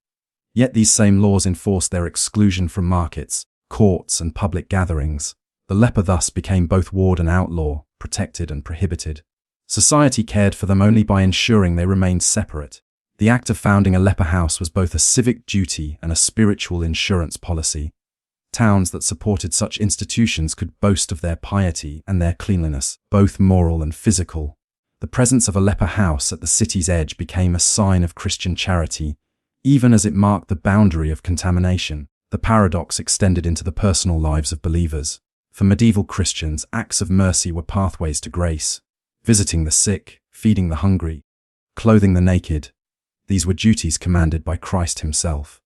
[SPEAKER 1] Yet these same laws enforced their exclusion from markets, courts, and public gatherings. The leper thus became both ward and outlaw, protected and prohibited. Society cared for them only by ensuring they remained separate. The act of founding a leper house was both a civic duty and a spiritual insurance policy. Towns that supported such institutions could boast of their piety and their cleanliness, both moral and physical. The presence of a leper house at the city's edge became a sign of Christian charity, even as it marked the boundary of contamination. The paradox extended into the personal lives of believers. For medieval Christians, acts of mercy were pathways to grace. Visiting the sick, feeding the hungry, clothing the naked. These were duties commanded by Christ himself.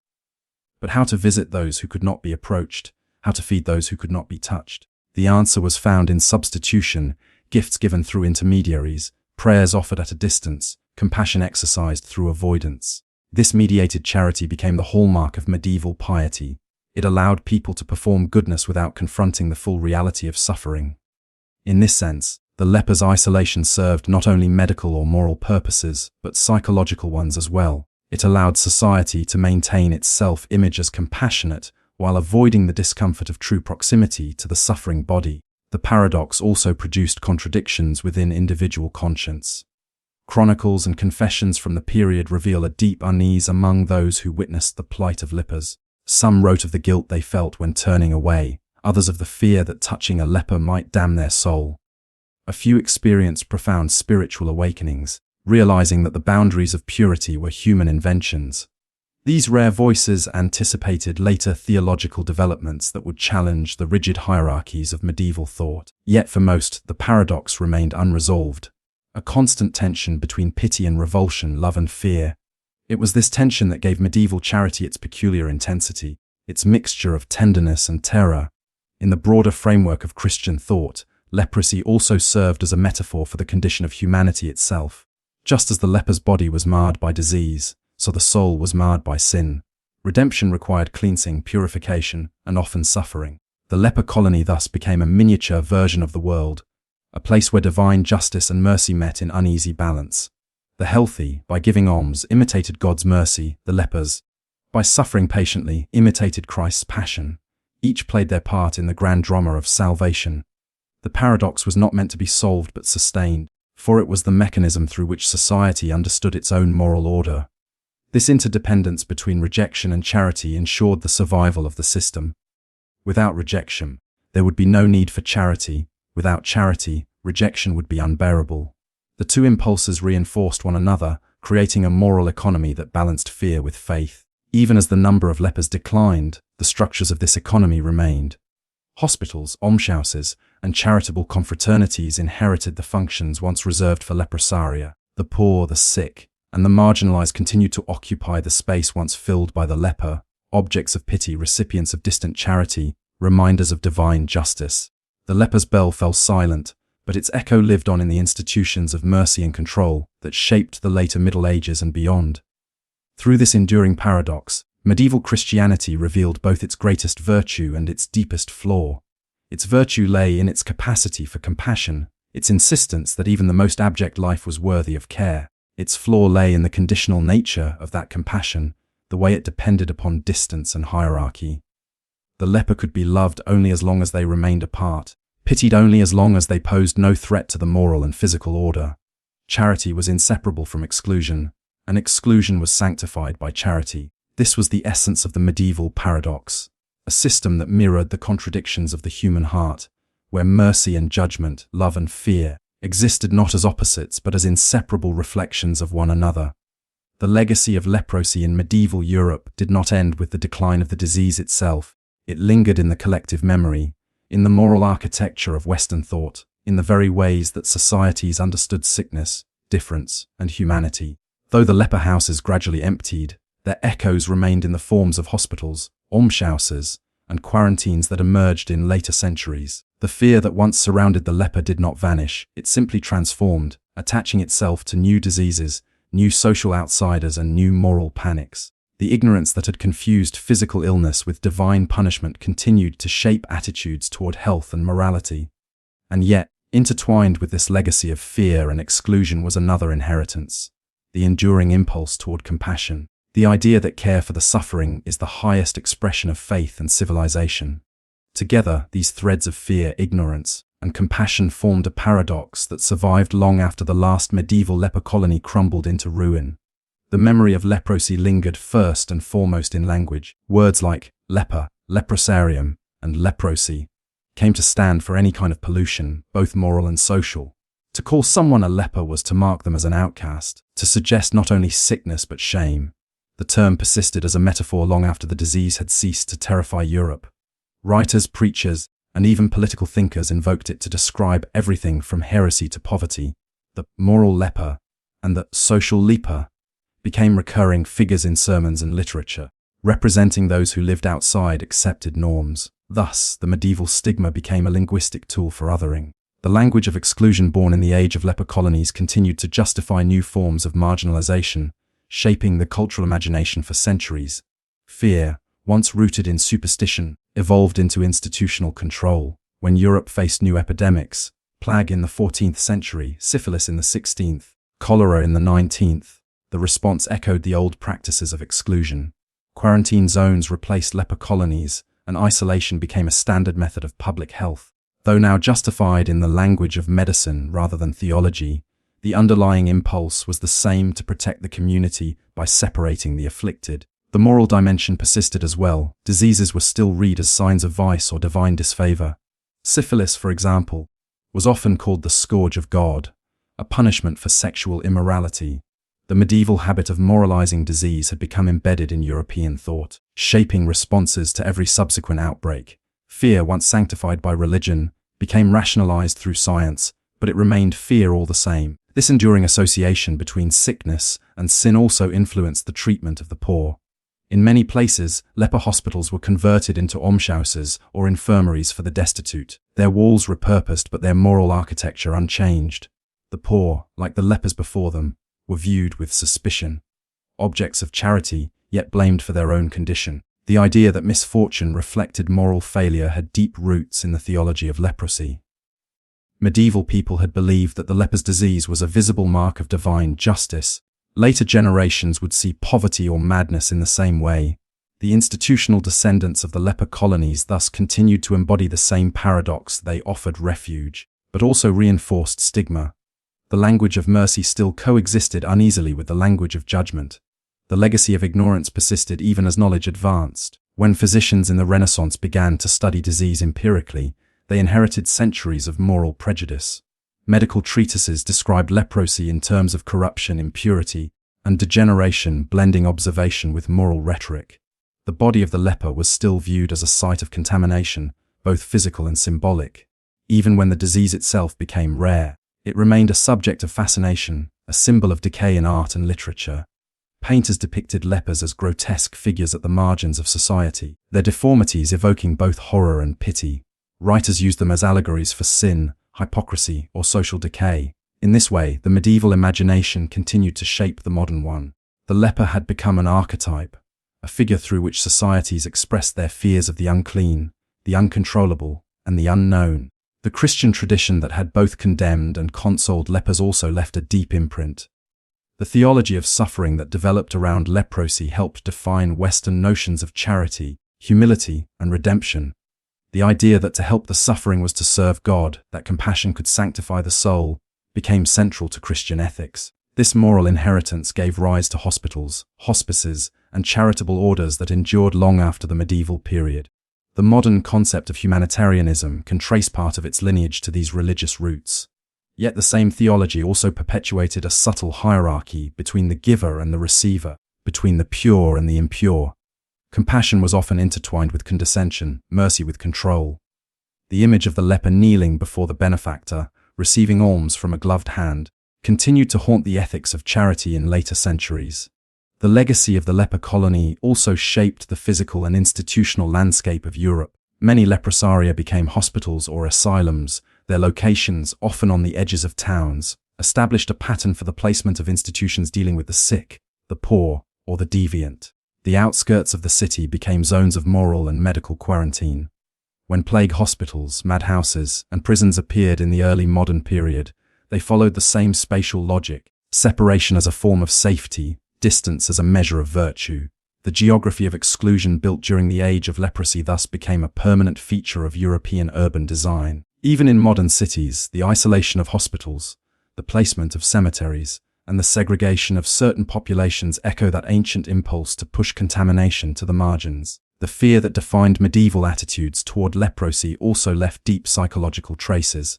[SPEAKER 1] But how to visit those who could not be approached? How to feed those who could not be touched? The answer was found in substitution, gifts given through intermediaries, prayers offered at a distance, compassion exercised through avoidance. This mediated charity became the hallmark of medieval piety. It allowed people to perform goodness without confronting the full reality of suffering. In this sense, the leper's isolation served not only medical or moral purposes, but psychological ones as well. It allowed society to maintain its self-image as compassionate, while avoiding the discomfort of true proximity to the suffering body. The paradox also produced contradictions within individual conscience. Chronicles and confessions from the period reveal a deep unease among those who witnessed the plight of lepers. Some wrote of the guilt they felt when turning away, others of the fear that touching a leper might damn their soul. A few experienced profound spiritual awakenings, realizing that the boundaries of purity were human inventions. These rare voices anticipated later theological developments that would challenge the rigid hierarchies of medieval thought. Yet for most, the paradox remained unresolved, a constant tension between pity and revulsion, love and fear. It was this tension that gave medieval charity its peculiar intensity, its mixture of tenderness and terror. In the broader framework of Christian thought, leprosy also served as a metaphor for the condition of humanity itself. Just as the leper's body was marred by disease, so the soul was marred by sin. Redemption required cleansing, purification, and often suffering. The leper colony thus became a miniature version of the world, a place where divine justice and mercy met in uneasy balance. The healthy, by giving alms, imitated God's mercy; the lepers, by suffering patiently, imitated Christ's passion. Each played their part in the grand drama of salvation. The paradox was not meant to be solved but sustained, for it was the mechanism through which society understood its own moral order. This interdependence between rejection and charity ensured the survival of the system. Without rejection, there would be no need for charity. Without charity, rejection would be unbearable. The two impulses reinforced one another, creating a moral economy that balanced fear with faith. Even as the number of lepers declined, the structures of this economy remained. Hospitals, almshouses, and charitable confraternities inherited the functions once reserved for leprosaria. The poor, the sick, and the marginalized continued to occupy the space once filled by the leper, objects of pity, recipients of distant charity, reminders of divine justice. The leper's bell fell silent, but its echo lived on in the institutions of mercy and control that shaped the later Middle Ages and beyond. Through this enduring paradox, medieval Christianity revealed both its greatest virtue and its deepest flaw. Its virtue lay in its capacity for compassion, its insistence that even the most abject life was worthy of care. Its flaw lay in the conditional nature of that compassion, the way it depended upon distance and hierarchy. The leper could be loved only as long as they remained apart, pitied only as long as they posed no threat to the moral and physical order. Charity was inseparable from exclusion, and exclusion was sanctified by charity. This was the essence of the medieval paradox, a system that mirrored the contradictions of the human heart, where mercy and judgment, love and fear, existed not as opposites but as inseparable reflections of one another. The legacy of leprosy in medieval Europe did not end with the decline of the disease itself. It lingered in the collective memory, in the moral architecture of Western thought, in the very ways that societies understood sickness, difference, and humanity. Though the leper houses gradually emptied, their echoes remained in the forms of hospitals, almshouses, and quarantines that emerged in later centuries. The fear that once surrounded the leper did not vanish, it simply transformed, attaching itself to new diseases, new social outsiders, and new moral panics. The ignorance that had confused physical illness with divine punishment continued to shape attitudes toward health and morality. And yet, intertwined with this legacy of fear and exclusion was another inheritance: the enduring impulse toward compassion, the idea that care for the suffering is the highest expression of faith and civilization. Together, these threads of fear, ignorance, and compassion formed a paradox that survived long after the last medieval leper colony crumbled into ruin. The memory of leprosy lingered first and foremost in language. Words like leper, leprosarium, and leprosy came to stand for any kind of pollution, both moral and social. To call someone a leper was to mark them as an outcast, to suggest not only sickness but shame. The term persisted as a metaphor long after the disease had ceased to terrify Europe. Writers, preachers, and even political thinkers invoked it to describe everything from heresy to poverty. The moral leper and the social leper became recurring figures in sermons and literature, representing those who lived outside accepted norms. Thus, the medieval stigma became a linguistic tool for othering. The language of exclusion born in the age of leper colonies continued to justify new forms of marginalization, shaping the cultural imagination for centuries. Fear, once rooted in superstition, evolved into institutional control. When Europe faced new epidemics, plague in the 14th century, syphilis in the 16th, cholera in the 19th, the response echoed the old practices of exclusion. Quarantine zones replaced leper colonies, and isolation became a standard method of public health. Though now justified in the language of medicine rather than theology, the underlying impulse was the same: to protect the community by separating the afflicted. The moral dimension persisted as well. Diseases were still read as signs of vice or divine disfavor. Syphilis, for example, was often called the scourge of God, a punishment for sexual immorality. The medieval habit of moralizing disease had become embedded in European thought, shaping responses to every subsequent outbreak. Fear, once sanctified by religion, became rationalized through science, but it remained fear all the same. This enduring association between sickness and sin also influenced the treatment of the poor. In many places, leper hospitals were converted into almshouses or infirmaries for the destitute, their walls repurposed but their moral architecture unchanged. The poor, like the lepers before them, were viewed with suspicion. Objects of charity, yet blamed for their own condition. The idea that misfortune reflected moral failure had deep roots in the theology of leprosy. Medieval people had believed that the leper's disease was a visible mark of divine justice. Later generations would see poverty or madness in the same way. The institutional descendants of the leper colonies thus continued to embody the same paradox. They offered refuge, but also reinforced stigma. The language of mercy still coexisted uneasily with the language of judgment. The legacy of ignorance persisted even as knowledge advanced. When physicians in the Renaissance began to study disease empirically, they inherited centuries of moral prejudice. Medical treatises described leprosy in terms of corruption, impurity, and degeneration, blending observation with moral rhetoric. The body of the leper was still viewed as a site of contamination, both physical and symbolic. Even when the disease itself became rare, it remained a subject of fascination, a symbol of decay in art and literature. Painters depicted lepers as grotesque figures at the margins of society, their deformities evoking both horror and pity. Writers used them as allegories for sin, hypocrisy, or social decay. In this way, the medieval imagination continued to shape the modern one. The leper had become an archetype, a figure through which societies expressed their fears of the unclean, the uncontrollable, and the unknown. The Christian tradition that had both condemned and consoled lepers also left a deep imprint. The theology of suffering that developed around leprosy helped define Western notions of charity, humility, and redemption. The idea that to help the suffering was to serve God, that compassion could sanctify the soul, became central to Christian ethics. This moral inheritance gave rise to hospitals, hospices, and charitable orders that endured long after the medieval period. The modern concept of humanitarianism can trace part of its lineage to these religious roots. Yet the same theology also perpetuated a subtle hierarchy between the giver and the receiver, between the pure and the impure. Compassion was often intertwined with condescension, mercy with control. The image of the leper kneeling before the benefactor, receiving alms from a gloved hand, continued to haunt the ethics of charity in later centuries. The legacy of the leper colony also shaped the physical and institutional landscape of Europe. Many leprosaria became hospitals or asylums. Their locations, often on the edges of towns, established a pattern for the placement of institutions dealing with the sick, the poor, or the deviant. The outskirts of the city became zones of moral and medical quarantine. When plague hospitals, madhouses, and prisons appeared in the early modern period, they followed the same spatial logic: separation as a form of safety, distance as a measure of virtue. The geography of exclusion built during the age of leprosy thus became a permanent feature of European urban design. Even in modern cities, the isolation of hospitals, the placement of cemeteries, and the segregation of certain populations echo that ancient impulse to push contamination to the margins. The fear that defined medieval attitudes toward leprosy also left deep psychological traces.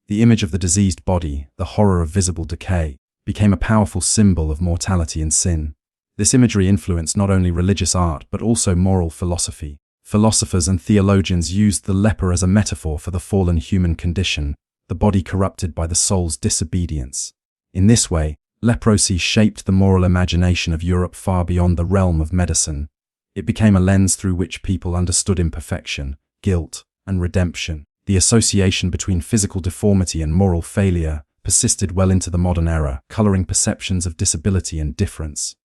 [SPEAKER 1] The image of the diseased body, the horror of visible decay, became a powerful symbol of mortality and sin. This imagery influenced not only religious art but also moral philosophy. Philosophers and theologians used the leper as a metaphor for the fallen human condition, the body corrupted by the soul's disobedience. In this way, leprosy shaped the moral imagination of Europe far beyond the realm of medicine. It became a lens through which people understood imperfection, guilt, and redemption. The association between physical deformity and moral failure persisted well into the modern era, coloring perceptions of disability and difference.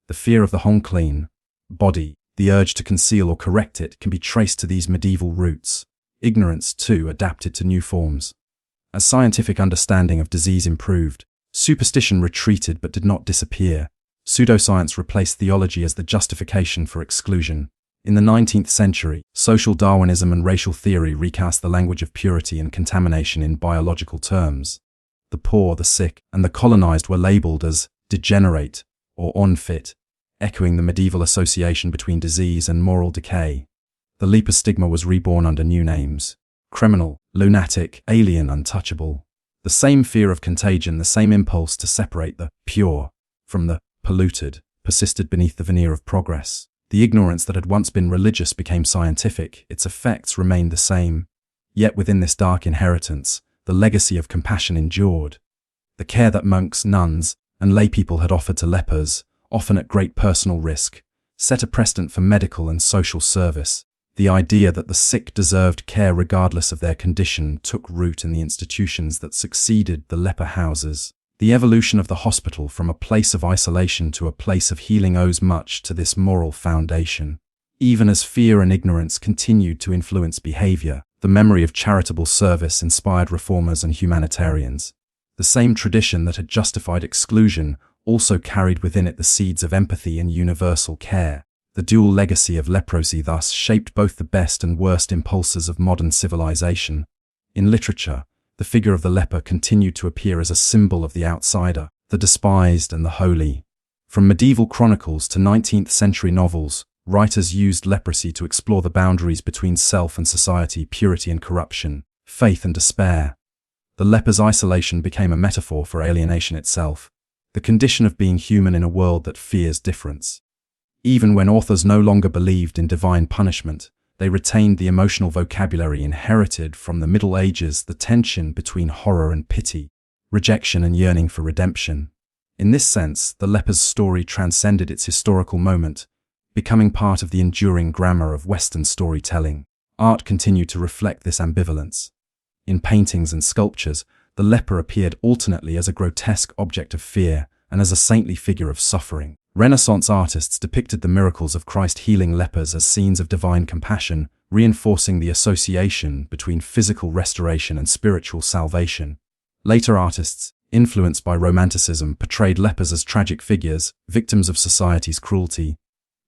[SPEAKER 1] The fear of the unclean body, The urge to conceal or correct it can be traced to these medieval roots. Ignorance, too, adapted to new forms. As scientific understanding of disease improved, superstition retreated but did not disappear. Pseudoscience replaced theology as the justification for exclusion. In the 19th century, social Darwinism and racial theory recast the language of purity and contamination in biological terms. The poor, the sick, and the colonized were labeled as degenerate or unfit, echoing the medieval association between disease and moral decay. The leper stigma was reborn under new names: criminal, lunatic, alien, untouchable. The same fear of contagion, the same impulse to separate the pure from the polluted, persisted beneath the veneer of progress. The ignorance that had once been religious became scientific, its effects remained the same. Yet within this dark inheritance, the legacy of compassion endured. The care that monks, nuns, and laypeople had offered to lepers, often at great personal risk, set a precedent for medical and social service. The idea that the sick deserved care regardless of their condition took root in the institutions that succeeded the leper houses. The evolution of the hospital from a place of isolation to a place of healing owes much to this moral foundation. Even as fear and ignorance continued to influence behavior, the memory of charitable service inspired reformers and humanitarians. The same tradition that had justified exclusion also carried within it the seeds of empathy and universal care. The dual legacy of leprosy thus shaped both the best and worst impulses of modern civilization. In literature, the figure of the leper continued to appear as a symbol of the outsider, the despised and the holy. From medieval chronicles to 19th century novels, writers used leprosy to explore the boundaries between self and society, purity and corruption, faith and despair. The leper's isolation became a metaphor for alienation itself, the condition of being human in a world that fears difference. Even when authors no longer believed in divine punishment, they retained the emotional vocabulary inherited from the Middle Ages, the tension between horror and pity, rejection and yearning for redemption. In this sense, the leper's story transcended its historical moment, becoming part of the enduring grammar of Western storytelling. Art continued to reflect this ambivalence. In paintings and sculptures, the leper appeared alternately as a grotesque object of fear and as a saintly figure of suffering. Renaissance artists depicted the miracles of Christ healing lepers as scenes of divine compassion, reinforcing the association between physical restoration and spiritual salvation. Later artists, influenced by Romanticism, portrayed lepers as tragic figures, victims of society's cruelty.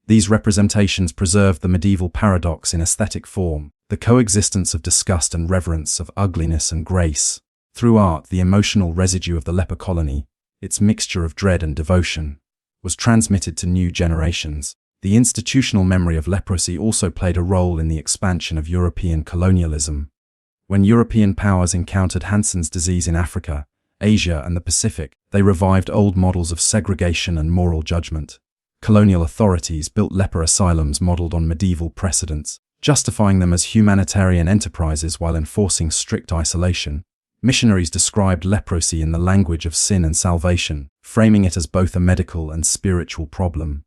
[SPEAKER 1] These representations preserved the medieval paradox in aesthetic form, the coexistence of disgust and reverence, of ugliness and grace. Through art, the emotional residue of the leper colony, its mixture of dread and devotion, was transmitted to new generations. The institutional memory of leprosy also played a role in the expansion of European colonialism. When European powers encountered Hansen's disease in Africa, Asia, and the Pacific, they revived old models of segregation and moral judgment. Colonial authorities built leper asylums modeled on medieval precedents, justifying them as humanitarian enterprises while enforcing strict isolation. Missionaries described leprosy in the language of sin and salvation, framing it as both a medical and spiritual problem.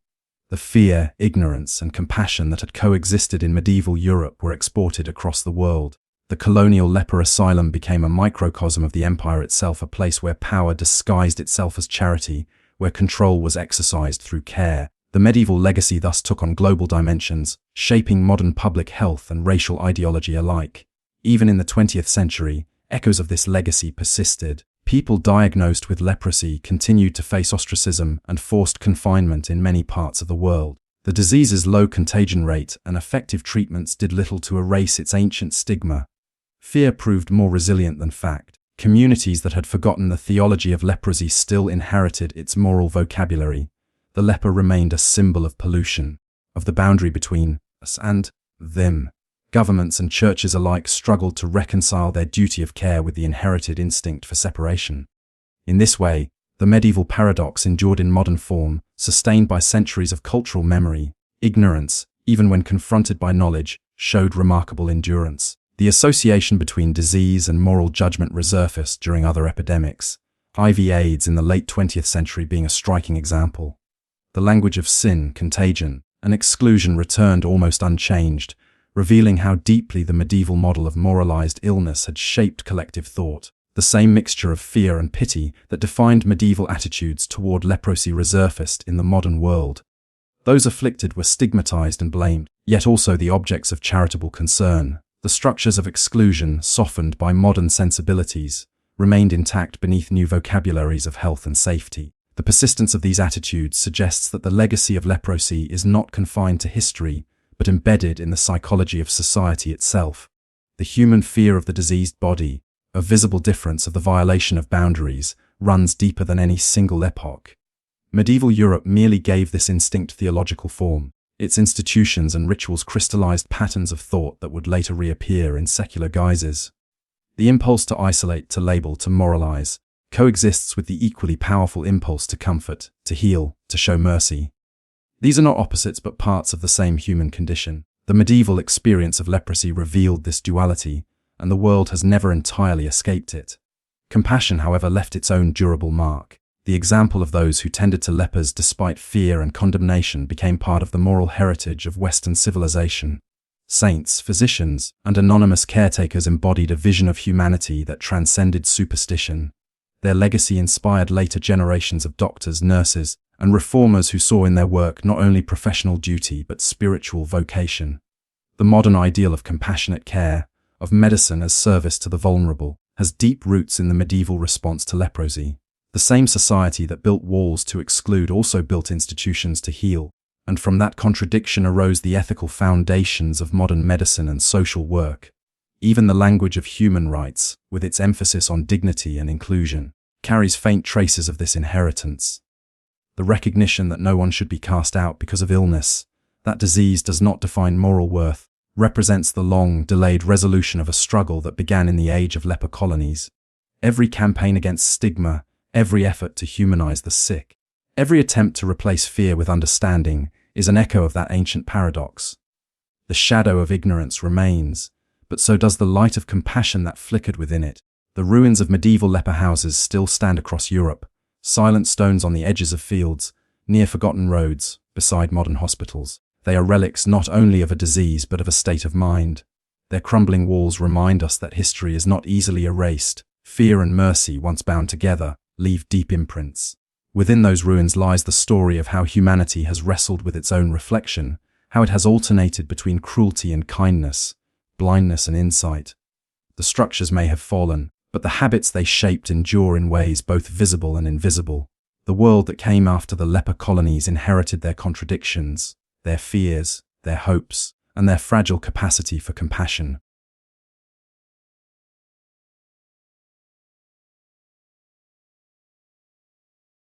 [SPEAKER 1] The fear, ignorance, and compassion that had coexisted in medieval Europe were exported across the world. The colonial leper asylum became a microcosm of the empire itself, a place where power disguised itself as charity, where control was exercised through care. The medieval legacy thus took on global dimensions, shaping modern public health and racial ideology alike. Even in the 20th century, echoes of this legacy persisted. People diagnosed with leprosy continued to face ostracism and forced confinement in many parts of the world. The disease's low contagion rate and effective treatments did little to erase its ancient stigma. Fear proved more resilient than fact. Communities that had forgotten the theology of leprosy still inherited its moral vocabulary. The leper remained a symbol of pollution, of the boundary between us and them. Governments and churches alike struggled to reconcile their duty of care with the inherited instinct for separation. In this way, the medieval paradox endured in modern form, sustained by centuries of cultural memory. Ignorance, even when confronted by knowledge, showed remarkable endurance. The association between disease and moral judgment resurfaced during other epidemics, HIV/AIDS in the late 20th century being a striking example. The language of sin, contagion, and exclusion returned almost unchanged, revealing how deeply the medieval model of moralized illness had shaped collective thought. The same mixture of fear and pity that defined medieval attitudes toward leprosy resurfaced in the modern world. Those afflicted were stigmatized and blamed, yet also the objects of charitable concern. The structures of exclusion, softened by modern sensibilities, remained intact beneath new vocabularies of health and safety. The persistence of these attitudes suggests that the legacy of leprosy is not confined to history, but embedded in the psychology of society itself. The human fear of the diseased body, a visible difference of the violation of boundaries, runs deeper than any single epoch. Medieval Europe merely gave this instinct theological form. Its institutions and rituals crystallized patterns of thought that would later reappear in secular guises. The impulse to isolate, to label, to moralize, coexists with the equally powerful impulse to comfort, to heal, to show mercy. These are not opposites but parts of the same human condition. The medieval experience of leprosy revealed this duality, and the world has never entirely escaped it. Compassion, however, left its own durable mark. The example of those who tended to lepers despite fear and condemnation became part of the moral heritage of Western civilization. Saints, physicians, and anonymous caretakers embodied a vision of humanity that transcended superstition. Their legacy inspired later generations of doctors, nurses, and reformers who saw in their work not only professional duty but spiritual vocation. The modern ideal of compassionate care, of medicine as service to the vulnerable, has deep roots in the medieval response to leprosy. The same society that built walls to exclude also built institutions to heal, and from that contradiction arose the ethical foundations of modern medicine and social work. Even the language of human rights, with its emphasis on dignity and inclusion, carries faint traces of this inheritance. The recognition that no one should be cast out because of illness, that disease does not define moral worth, represents the long-delayed resolution of a struggle that began in the age of leper colonies. Every campaign against stigma, every effort to humanize the sick, every attempt to replace fear with understanding is an echo of that ancient paradox. The shadow of ignorance remains, but so does the light of compassion that flickered within it. The ruins of medieval leper houses still stand across Europe, silent stones on the edges of fields, near forgotten roads, beside modern hospitals. They are relics not only of a disease but of a state of mind. Their crumbling walls remind us that history is not easily erased. Fear and mercy, once bound together, leave deep imprints. Within those ruins lies the story of how humanity has wrestled with its own reflection, how it has alternated between cruelty and kindness, blindness and insight. The structures may have fallen, but the habits they shaped endure in ways both visible and invisible. The world that came after the leper colonies inherited their contradictions, their fears, their hopes, and their fragile capacity for compassion.